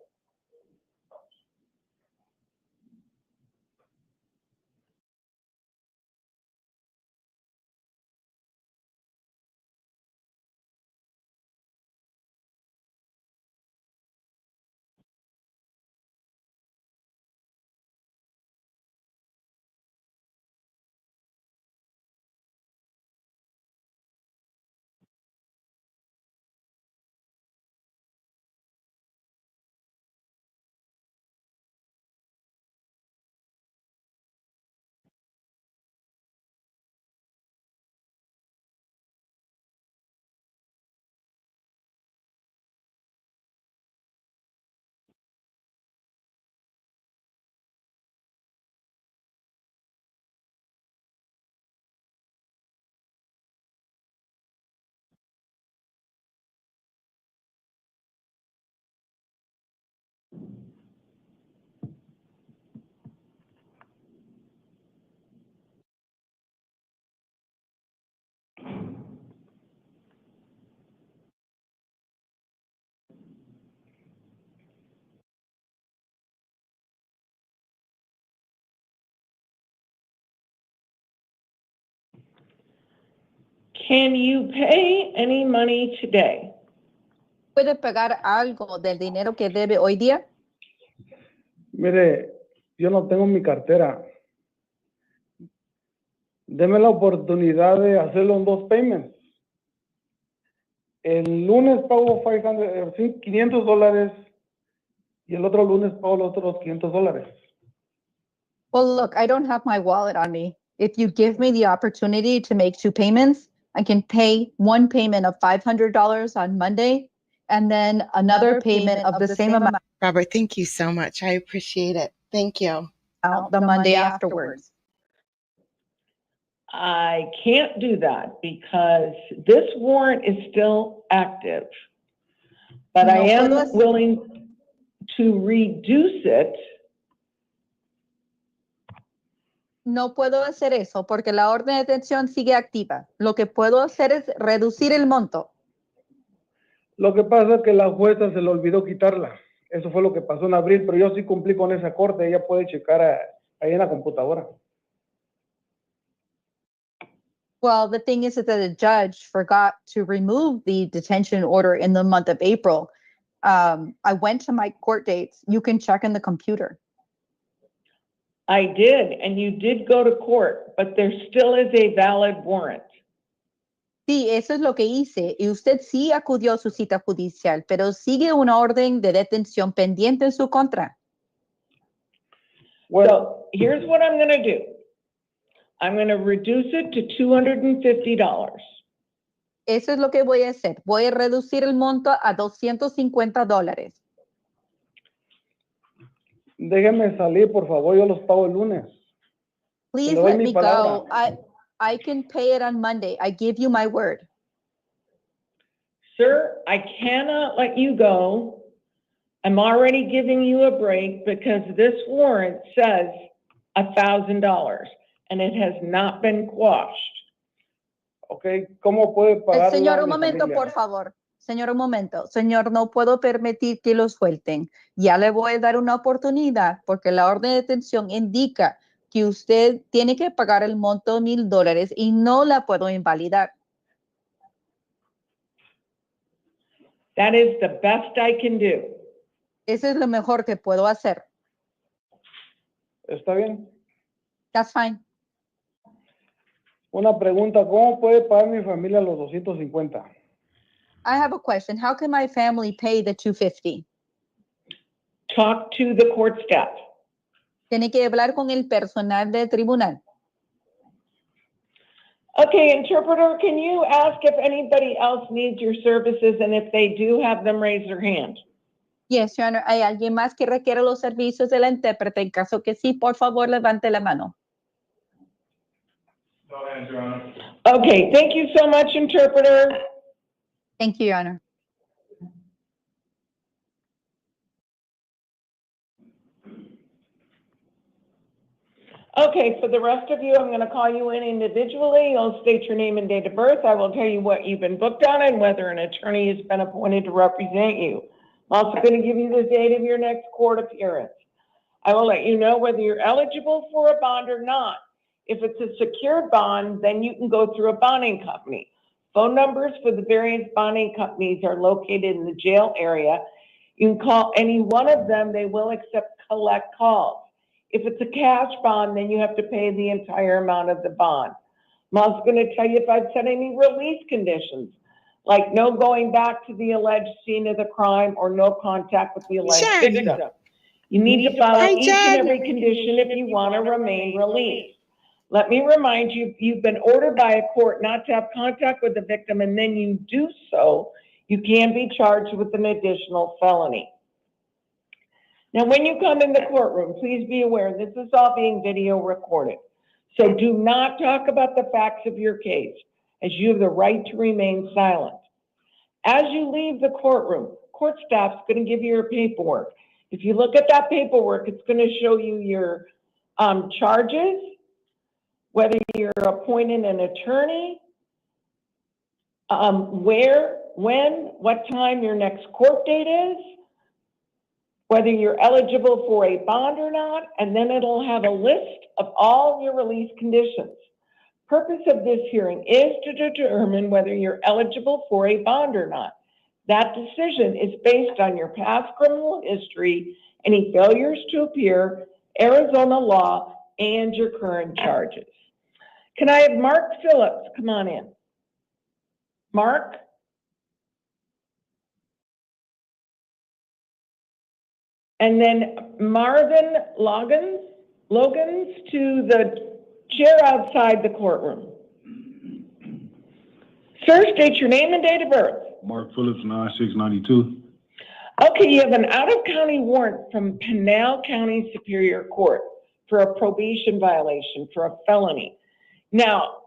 Can you pay any money today? ¿Puede pagar algo del dinero que debe hoy día? Mire, yo no tengo mi cartera. Deme la oportunidad de hacerlo en 2 payments. El lunes pago $500 y el otro lunes pago los otros $500. Well, look, I don't have my wallet on me. If you give me the opportunity to make 2 payments, I can pay 1 payment of $500 on Monday and then another payment of the same amount Robert, thank you so much. I appreciate it. Thank you. the Monday afterwards. I can't do that because this warrant is still active. But I am willing to reduce it. No puedo hacer eso porque la orden de detención sigue activa. Lo que puedo hacer es reducir el monto. Lo que pasa es que la jueza se le olvidó quitarla. Eso fue lo que pasó en abril, pero yo sí cumplí con esa corte. Ella puede checar ahí en la computadora. Well, the thing is that the judge forgot to remove the detention order in the month of April. I went to my court dates. You can check in the computer. I did, and you did go to court, but there still is a valid warrant. Sí, eso es lo que hice. Y usted sí acudió a su cita judicial, pero sigue una orden de detención pendiente en su contra. So here's what I'm going to do. I'm going to reduce it to $250. Eso es lo que voy a hacer. Voy a reducir el monto a $250. Déjeme salir, por favor, yo los pago el lunes. Please Le doy let mi me palabra. go. I can pay it on Monday. I give you my word. Sir, I cannot let you go. I'm already giving you a break because this warrant says $1,000 and it has not been quashed. Okay, ¿cómo puede pagar? Señor, un momento, por favor. Señor, un momento. Señor, no puedo permitir que lo suelten. Ya le voy a dar una oportunidad porque la orden de detención indica que usted tiene que pagar el monto de $1,000 y no la puedo invalidar. That is the best I can do. Eso es lo mejor que puedo hacer. ¿Está bien? That's fine. Una pregunta, ¿cómo puede pagar mi familia los 250? I have a question. How can my family pay the $250? Talk to the court staff. Tiene que hablar con el personal del tribunal. Okay, interpreter, can you ask if anybody else needs your services and if they do, have them raise their hand? Yes, Your Honor. ¿Hay alguien más que requiere los servicios de la intérprete? En caso que sí, por favor, levante la mano. Okay, thank you so much, interpreter. Thank you, Your Honor. Okay, for the rest of you, I'm going to call you in individually. You'll state your name and date of birth. I will tell you what you've been booked on and whether an attorney has been appointed to represent you. I'm also going to give you the date of your next court appearance. I will let you know whether you're eligible for a bond or not. If it's a secured bond, then you can go through a bonding company. Phone numbers for the various bonding companies are located in the jail area. You can call any one of them. They will accept collect calls. If it's a cash bond, then you have to pay the entire amount of the bond. I'm also going to tell you if I've set any release conditions, like no going back to the alleged scene of the crime or no contact with the alleged Jen. victim. You need to follow Hi, each and Jen. every condition if you want to remain released. Let me remind you, if you've been ordered by a court not to have contact with the victim and then you do so, you can be charged with an additional felony. Now, when you come in the courtroom, please be aware this is all being video recorded. So do not talk about the facts of your case, as you have the right to remain silent. As you leave the courtroom, court staff's going to give you your paperwork. If you look at that paperwork, it's going to show you your charges, whether you're appointing an attorney, where, when, what time your next court date is, whether you're eligible for a bond or not, and then it'll have a list of all your release conditions. Purpose of this hearing is to determine whether you're eligible for a bond or not. That decision is based on your past criminal history, any failures to appear, Arizona law, and your current charges. Can I have Mark Phillips come on in? Mark? And then Marvin Logans to the chair outside the courtroom. Sir, state your name and date of birth. Mark Phillips, 9692. Okay, you have an out-of-county warrant from Pinal County Superior Court for a probation violation for a felony. Now,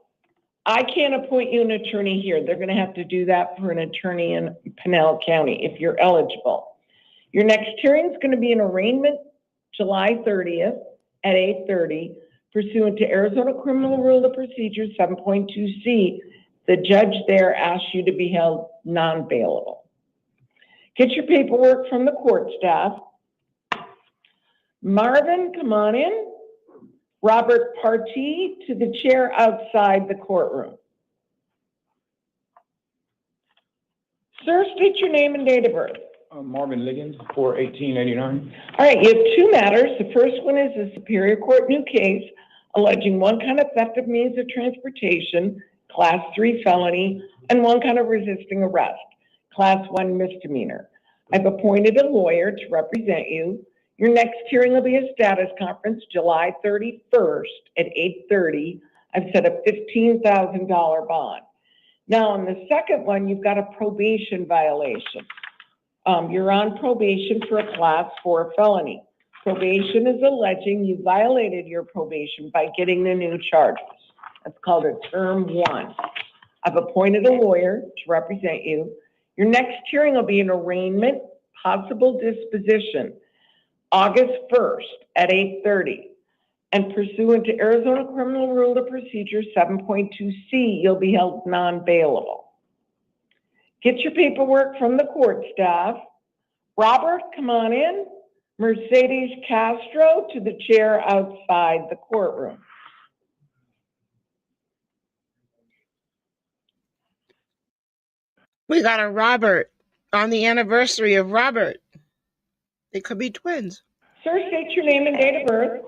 I can't appoint you an attorney here. They're going to have to do that for an attorney in Pinal County if you're eligible. Your next hearing is going to be an arraignment July 30th at 8:30 pursuant to Arizona Criminal Rule of Procedure 7.2C. The judge there asks you to be held non-bailable. Get your paperwork from the court staff. Marvin, come on in. Robert Partee to the chair outside the courtroom. Sir, state your name and date of birth. Marvin Liggins, 4/18/89. All right, you have two matters. The first one is a Superior Court new case alleging one kind of theft of means of transportation, Class 3 felony, and one kind of resisting arrest, Class 1 misdemeanor. I've appointed a lawyer to represent you. Your next hearing will be a status conference July 31st at 8:30. I've set a $15,000 bond. Now, on the second one, you've got a probation violation. You're on probation for a Class 4 felony. Probation is alleging you violated your probation by getting the new charges. That's called a term 1. I've appointed a lawyer to represent you. Your next hearing will be an arraignment, possible disposition, August 1st at 8:30. And pursuant to Arizona Criminal Rule of Procedure 7.2C, you'll be held non-bailable. Get your paperwork from the court staff. Robert, come on in. Mercedes Castro to the chair outside the courtroom. We got a Robert on the anniversary of Robert. They could be twins. Sir, state your name and date of birth.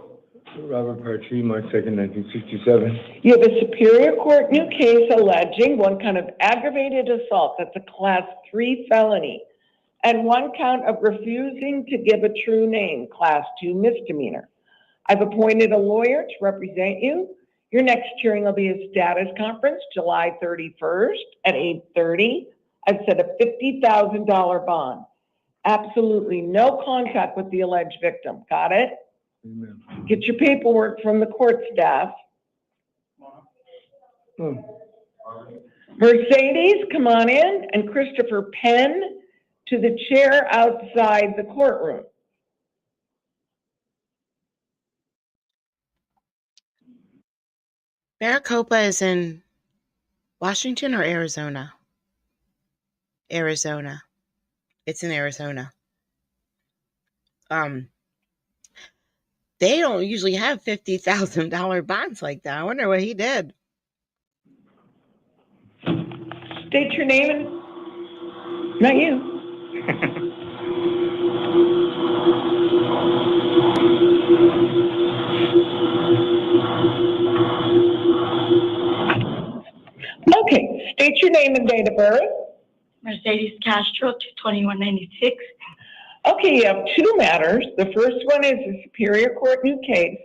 Robert Partee, March 2nd, 1967. You have a Superior Court new case alleging one count of aggravated assault, that's a Class 3 felony, and one count of refusing to give a true name, Class 2 misdemeanor. I've appointed a lawyer to represent you. Your next hearing will be a status conference July 31st at 8:30. I've set a $50,000 bond. Absolutely no contact with the alleged victim. Got it? Get your paperwork from the court staff. Mercedes, come on in, and Christopher Penn to the chair outside the courtroom. Maricopa is in Washington or Arizona? Arizona. It's in Arizona. They don't usually have $50,000 bonds like that. I wonder what he did. State your name and, not you. Okay, state your name and date of birth. Mercedes Castro, 22196. Okay, you have two matters. The first one is a Superior Court new case,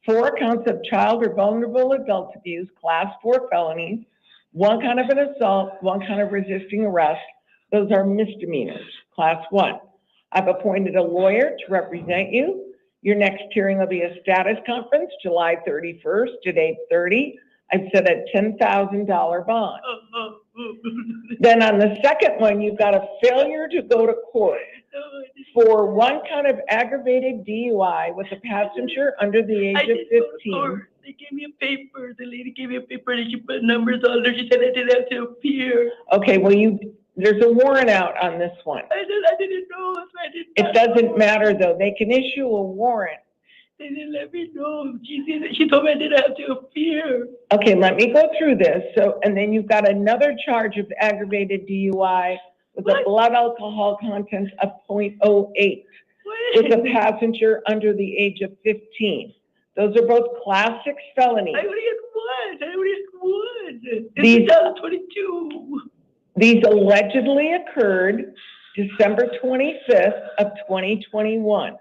4 counts of child or vulnerable adult abuse, class 4 felonies, 1 count of an assault, 1 count of resisting arrest. Those are misdemeanors, class 1. I've appointed a lawyer to represent you. Your next hearing will be a status conference, July 31st at 8:30. I've set a $10,000 bond. Then on the second one, you've got a failure to go to court for 1 count of aggravated DUI with a passenger under the age of 15. They gave me a paper. The lady gave me a paper and she put numbers on there. She said I didn't have to appear. Okay, well, there's a warrant out on this one. I didn't know. It doesn't matter though. They can issue a warrant. They didn't let me know. She told me I didn't have to appear. Okay, let me go through this. So, and then you've got another charge of aggravated DUI with a blood alcohol content of 0.08 with a passenger under the age of 15. Those are both class 6 felonies. I only had one. It's 2022. These allegedly occurred December 25th of 2021.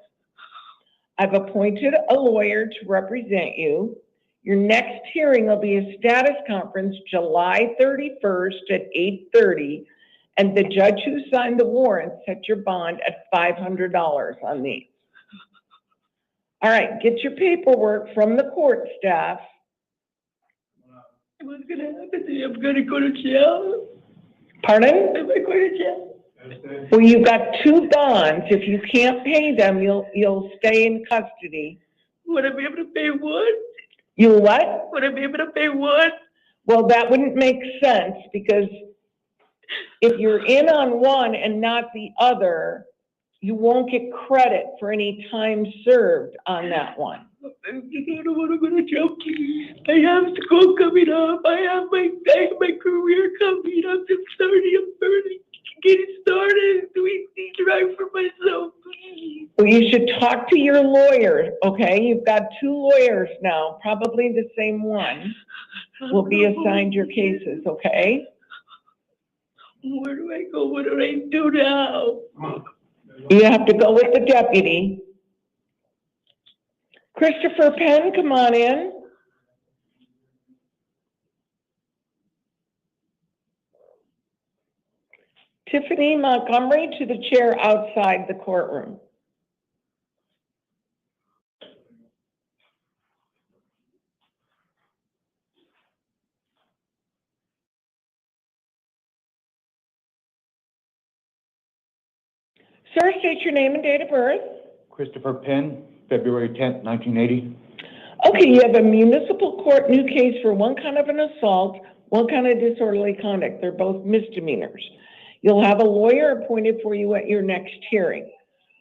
I've appointed a lawyer to represent you. Your next hearing will be a status conference July 31st at 8:30, and the judge who signed the warrant set your bond at $500 on these. All right, get your paperwork from the court staff. What's going to happen to me? I'm going to go to jail. Pardon? Am I going to jail? Well, you've got 2 bonds. If you can't pay them, you'll stay in custody. Would I be able to pay one? You what? Would I be able to pay one? Well, that wouldn't make sense because if you're in on one and not the other, you won't get credit for any time served on that one. I don't want to go to jail, please. I have school coming up. I have my career coming up. I'm starting. I'm burning. Getting started. Doing things right for myself, please. Well, you should talk to your lawyer, okay? You've got 2 lawyers now, probably the same one will be assigned your cases, okay? Where do I go? What do I do now? You have to go with the deputy. Christopher Penn, come on in. Tiffany Montgomery to the chair outside the courtroom. Sir, state your name and date of birth. Christopher Penn, February 10th, 1980. Okay, you have a municipal court new case for 1 count of an assault, 1 count of disorderly conduct. They're both misdemeanors. You'll have a lawyer appointed for you at your next hearing,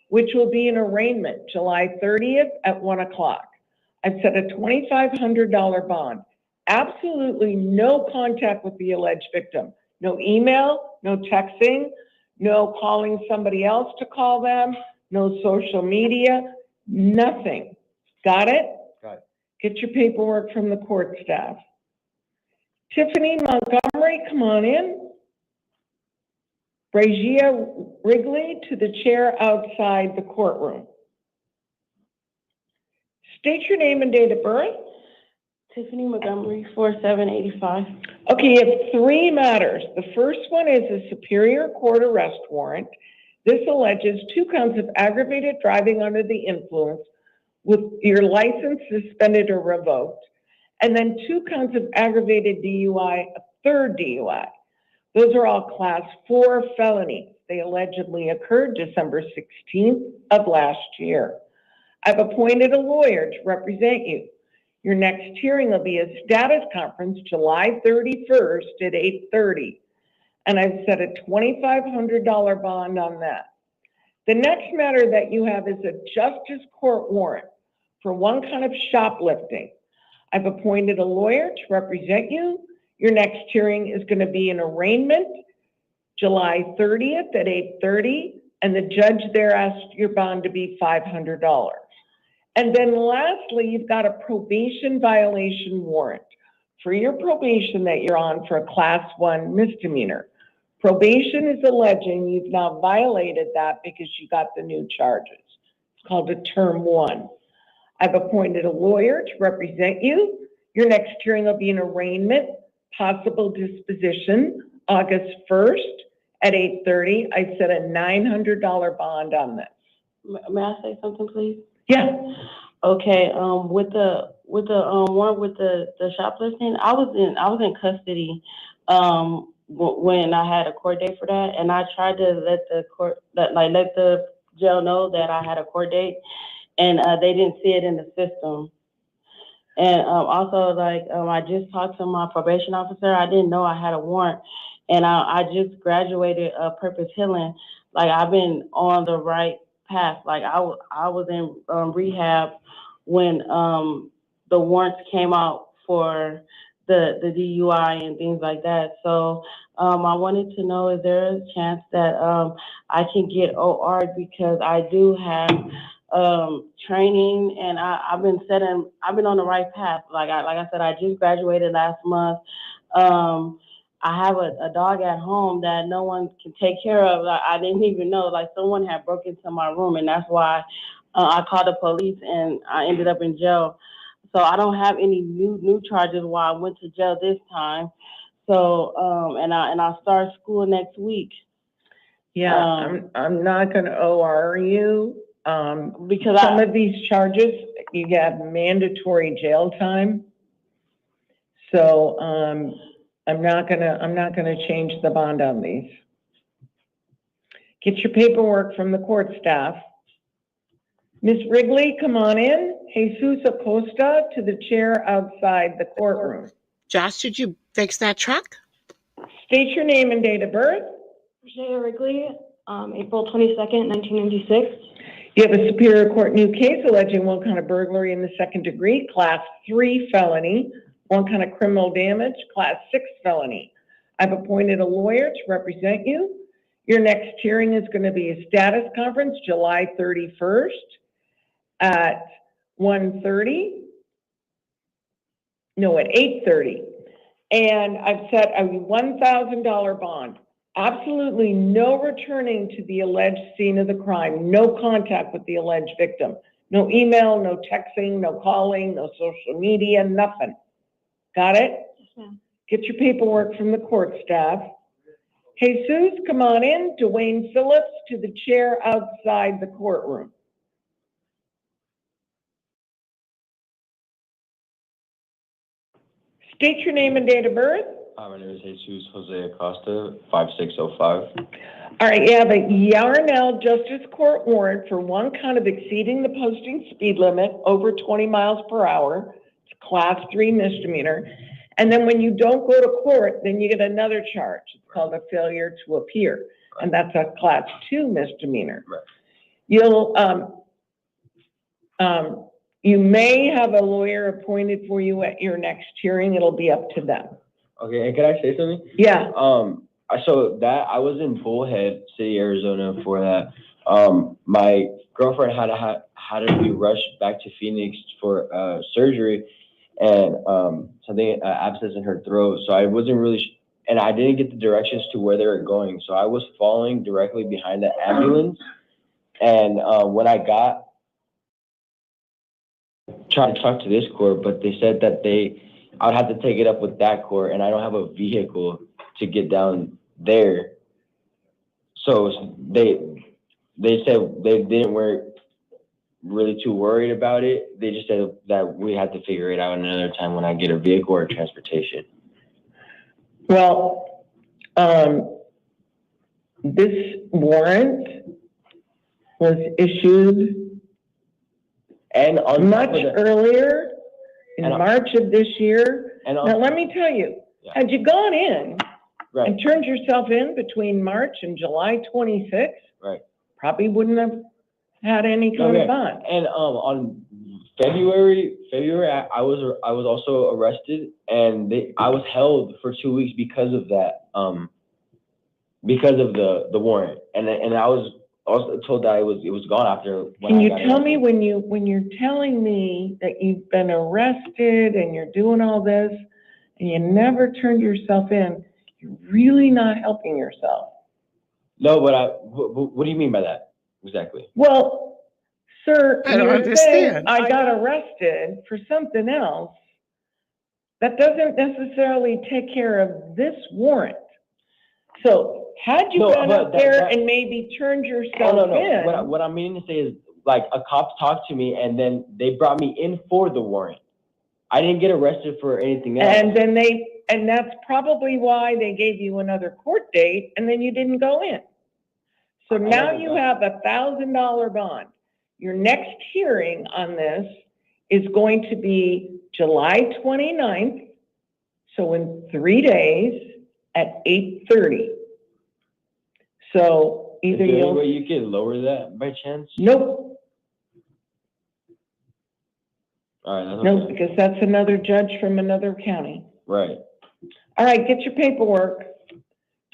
which will be an arraignment July 30th at 1 o'clock. I've set a $2,500 bond. Absolutely no contact with the alleged victim. No email, no texting, no calling somebody else to call them, no social media, nothing. Got it? Got it. Get your paperwork from the court staff. Tiffany Montgomery, come on in. Bragia Wrigley to the chair outside the courtroom. State your name and date of birth. Tiffany Montgomery, 4785. Okay, you have 3 matters. The first one is a Superior Court arrest warrant. This alleges 2 counts of aggravated driving under the influence with your license suspended or revoked, and then 2 counts of aggravated DUI, a third DUI. Those are all class 4 felonies. They allegedly occurred December 16th of last year. I've appointed a lawyer to represent you. Your next hearing will be a status conference July 31st at 8:30. And I've set a $2,500 bond on that. The next matter that you have is a justice court warrant for 1 count of shoplifting. I've appointed a lawyer to represent you. Your next hearing is going to be an arraignment July 30th at 8:30, and the judge there asked your bond to be $500. And then lastly, you've got a probation violation warrant for your probation that you're on for a class 1 misdemeanor. Probation is alleging you've now violated that because you got the new charges. It's called a term 1. I've appointed a lawyer to represent you. Your next hearing will be an arraignment, possible disposition, August 1st at 8:30. I set a $900 bond on this. May I say something, please? Yeah. Okay. With the warrant with the shoplifting, I was in custody when I had a court date for that, and I tried to let the jail know that I had a court date, and they didn't see it in the system. And also, I just talked to my probation officer. I didn't know I had a warrant, and I just graduated Purpose Healing. Like, I've been on the right path. Like, I was in rehab when the warrants came out for the DUI and things like that. So I wanted to know, is there a chance that I can get OR, because I do have training, and I've been on the right path. Like I said, I just graduated last month. I have a dog at home that no one can take care of. I didn't even know, like, someone had broken into my room, and that's why I called the police, and I ended up in jail. So I don't have any new charges while I went to jail this time. So and I'll start school next week. Yeah, I'm not going to OR you because some of these charges you have mandatory jail time. So I'm not gonna change the bond on these. Get your paperwork from the court staff. Ms. Wrigley, come on in. Jesus Acosta to the chair outside the courtroom. Josh, did you fix that truck? State your name and date of birth. Virginia Wrigley, April 22nd, 1996. You have a Superior Court new case alleging 1 count of burglary in the 2nd degree, class 3 felony, 1 count of criminal damage, class 6 felony. I've appointed a lawyer to represent you. Your next hearing is going to be a status conference July 31st at 1:30. No, at 8:30. And I've set a $1,000 bond. Absolutely no returning to the alleged scene of the crime, no contact with the alleged victim, no email, no texting, no calling, no social media, nothing. Got it? Yes, ma'am. Get your paperwork from the court staff. Jesus, come on in. Dwayne Phillips to the chair outside the courtroom. State your name and date of birth. My name is Jesus Jose Acosta, 5605. All right, you have a Yarnell Justice Court warrant for 1 count of exceeding the posting speed limit over 20 miles per hour. It's a class 3 misdemeanor. And then when you don't go to court, then you get another charge. It's called a failure to appear. And that's a class 2 misdemeanor. Right. You'll, you may have a lawyer appointed for you at your next hearing. It'll be up to them. Okay, and can I say something? Yeah. So that I was in Bullhead City, Arizona for that. My girlfriend had to be rushed back to Phoenix for surgery, and something abscess in her throat. So I wasn't really, and I didn't get the directions to where they were going. So I was following directly behind the ambulance, and when I got tried to talk to this court, but they said that I would have to take it up with that court, and I don't have a vehicle to get down there. So they said they didn't weren't really too worried about it. They just said that we had to figure it out another time when I get a vehicle or transportation. Well, this warrant was issued and on much earlier in March of this year. And now, let me tell you, had you gone in and turned yourself in between March and July 26th, probably wouldn't have had any kind of bond. And on February, I was also arrested, and I was held for 2 weeks because of that, because of the warrant, and I was also told that it was gone after. Can you tell me when you're telling me that you've been arrested and you're doing all this and you never turned yourself in, you're really not helping yourself? No, but what do you mean by that exactly? Well, sir, I don't you're saying understand. I got arrested for something else. That doesn't necessarily take care of this warrant. So had you gone up there and maybe turned yourself in? What I'm meaning to say is, like, a cop talked to me and then they brought me in for the warrant. I didn't get arrested for anything else. And then and that's probably why they gave you another court date and then you didn't go in. So now you have $1,000 bond. Your next hearing on this is going to be July 29th. So in 3 days at 8:30. So either is there any way you can lower that by chance? Nope. All right. That's No, okay. because that's another judge from another county. Right. All right, get your paperwork.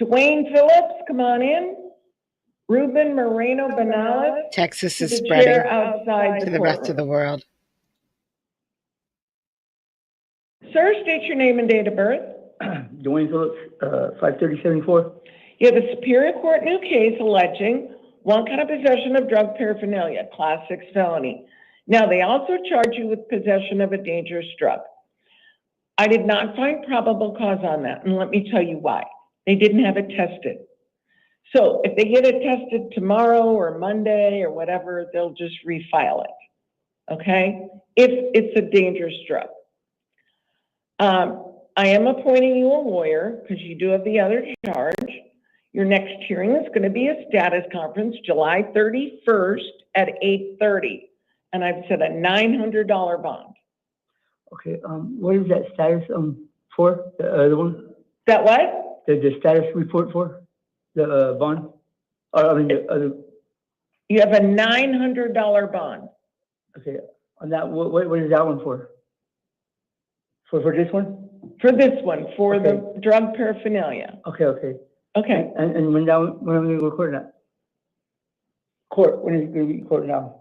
Dwayne Phillips, come on in. Ruben Moreno Benales. Texas to is the spreading chair outside to the rest of the world. Sir, state your name and date of birth. Dwayne Phillips, 53074. You have a Superior Court new case alleging one count of possession of drug paraphernalia, Class 6 felony. Now, they also charge you with possession of a dangerous drug. I did not find probable cause on that, and let me tell you why. They didn't have it tested. So if they get it tested tomorrow or Monday or whatever, they'll just refile it, okay? If it's a dangerous drug. I am appointing you a lawyer because you do have the other charge. Your next hearing is going to be a status conference, July 31st at 8:30. And I've set a $900 bond. Okay, what is that status for, the other one? That what? The status report for, the bond? Or, I mean, the other, You have a $900 bond. okay, on that, what is that one for? For this one? For this one, for the drug paraphernalia. Okay, okay. Okay. And when am I going to go to court now? Court, when is it going to be court now?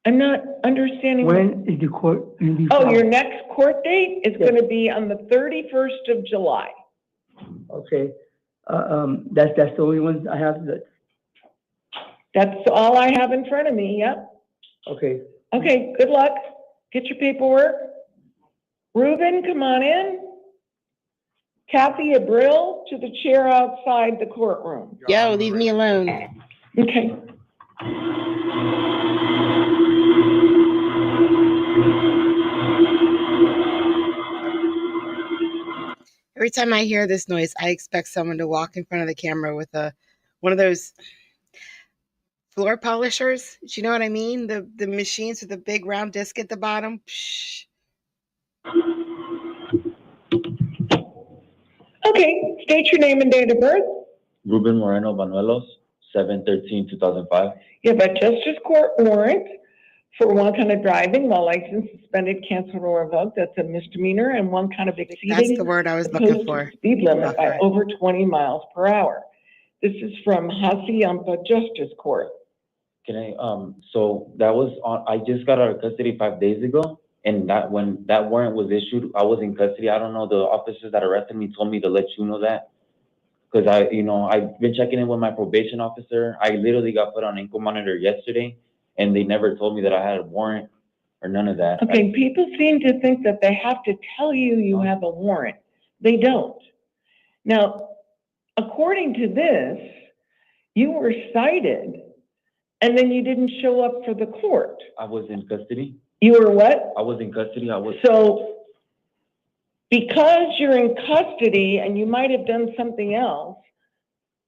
I'm not understanding. When is the court going to be? Oh, your next court date is going to be on the 31st of July. Okay, that's the only one I have that. That's all I have in front of me, yep. Okay. Okay, good luck. Get your paperwork. Ruben, come on in. Kathy Abril to the chair outside the courtroom. Yo, leave me alone. Okay. Every time I hear this noise, I expect someone to walk in front of the camera with one of those floor polishers. Do you know what I mean? The machines with the big round disc at the bottom. Psh. Okay, state your name and date of birth. Ruben Moreno Banuelos, 7/13/2005. You have a justice court warrant for one count of driving while license suspended, canceled, or revoked. That's a misdemeanor, and one count of exceeding. That's the word I was looking for. Speed limit by over 20 miles per hour. This is from Hacienda Justice Court. Can I, so that was on, I just got out of custody 5 days ago, and when that warrant was issued, I was in custody. I don't know, the officers that arrested me told me to let you know that. Because I've been checking in with my probation officer. I literally got put on ankle monitor yesterday, and they never told me that I had a warrant or none of that. Okay, people seem to think that they have to tell you you have a warrant. They don't. Now, according to this, you were cited and then you didn't show up for the court. I was in custody. You were what? I was in custody. So because you're in custody and you might have done something else,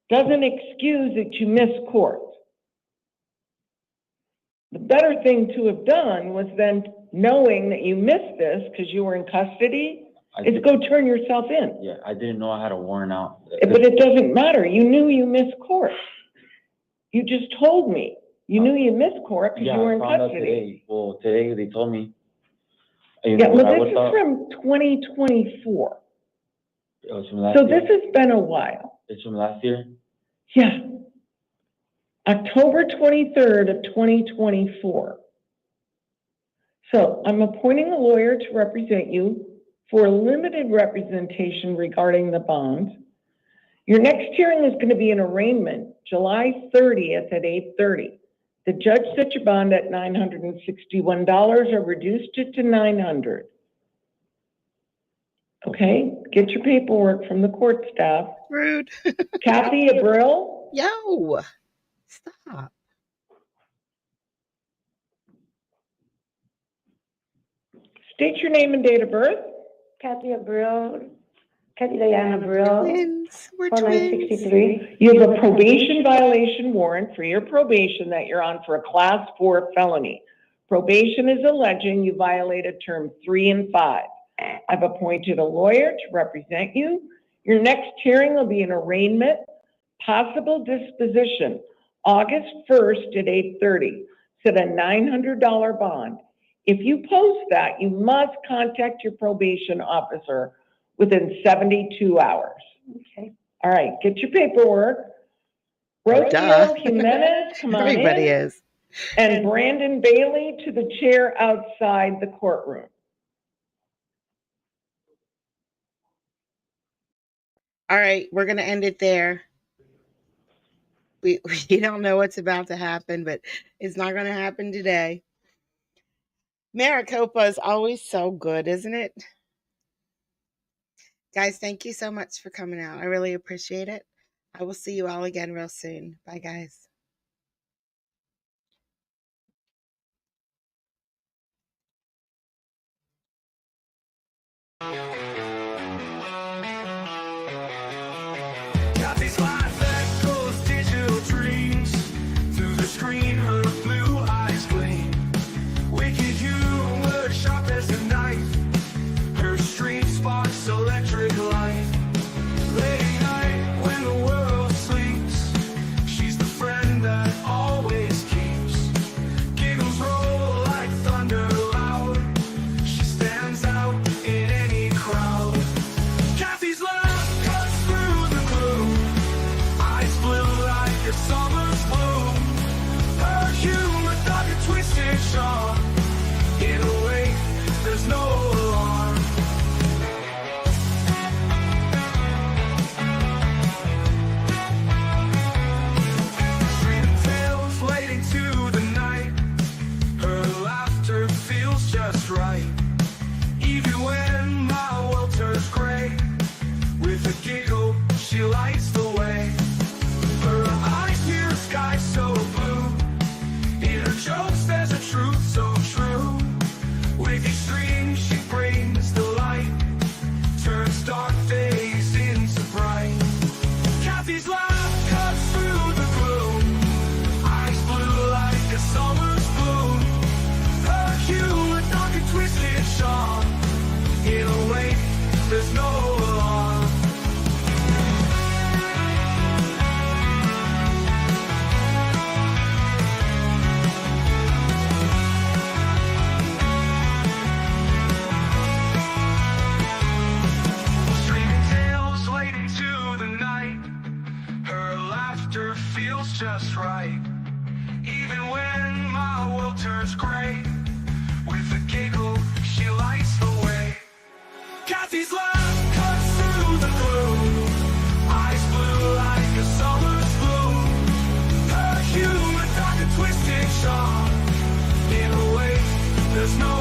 doesn't excuse that you missed court. The better thing to have done was then, knowing that you missed this because you were in custody, is go turn yourself in. Yeah, I didn't know I had a warrant out. But it doesn't matter. You knew you missed court. You just told me. You knew you missed court because Yeah, you were I in found out custody. today. Well, today they told me. You Yeah, know, when well, I this was is out, from 2024. it was from last So year. this has been a while. It's from last year. Yeah. October 23rd of 2024. So I'm appointing a lawyer to represent you for limited representation regarding the bond. Your next hearing is going to be an arraignment, July 30th at 8:30. The judge set your bond at $961 or reduced it to $900. Okay, get your paperwork from the court staff. Rude. Kathy Abril. Yo, stop. State your name and date of birth. Kathy Abril, Kathy Diana Abril, Twins. We're 4963. You have a probation violation warrant for your probation that you're on for a class 4 felony. Probation is alleging you violated term 3 and 5. I've appointed a lawyer to represent you. Your next hearing will be an arraignment, possible disposition, August 1st at 8:30. Set a $900 bond. If you post that, you must contact your probation officer within 72 hours. Okay. All right, get your paperwork. Rocio Jimenez, come on Everybody in. is. And Brandon Bailey to the chair outside the courtroom. All right, we're going to end it there. We don't know what's about to happen, but it's not going to happen today. Maricopa is always so good, isn't it? Guys, thank you so much for coming out. I really appreciate it. I will see you all again real soon. Bye, guys. Got these lights that goes digital dreams through the screen, her blue eyes gleam. Wicked humor, sharp as a knife. Her stream sparks electric light. Late night when the world sleeps, she's the friend that always keeps. Giggles roll like thunder loud. She stands out in any crowd. Kathy's love cuts through the gloom. Eyes blue like a summer's bloom. Her humor dark and twisted sharp. In a way, there's no alarm. Freedom tales late into the night. Her laughter feels just right. Even when my world turns gray, with a giggle, she lights the way. Her eyes hear a sky so blue. In her jokes, there's a truth so true. With extreme, she brings the light. Turns dark days into bright. Kathy's laugh cuts through the gloom. Eyes blue like a summer's bloom. Her humor dark and twisted sharp. In a way, there's no alarm. Streaming tales late into the night. Her laughter feels just right. Even when my world turns gray, with a giggle, she lights the way. Kathy's laugh cuts through the gloom. Eyes blue like a summer's bloom. Her humor dark and twisted sharp. In a way, there's no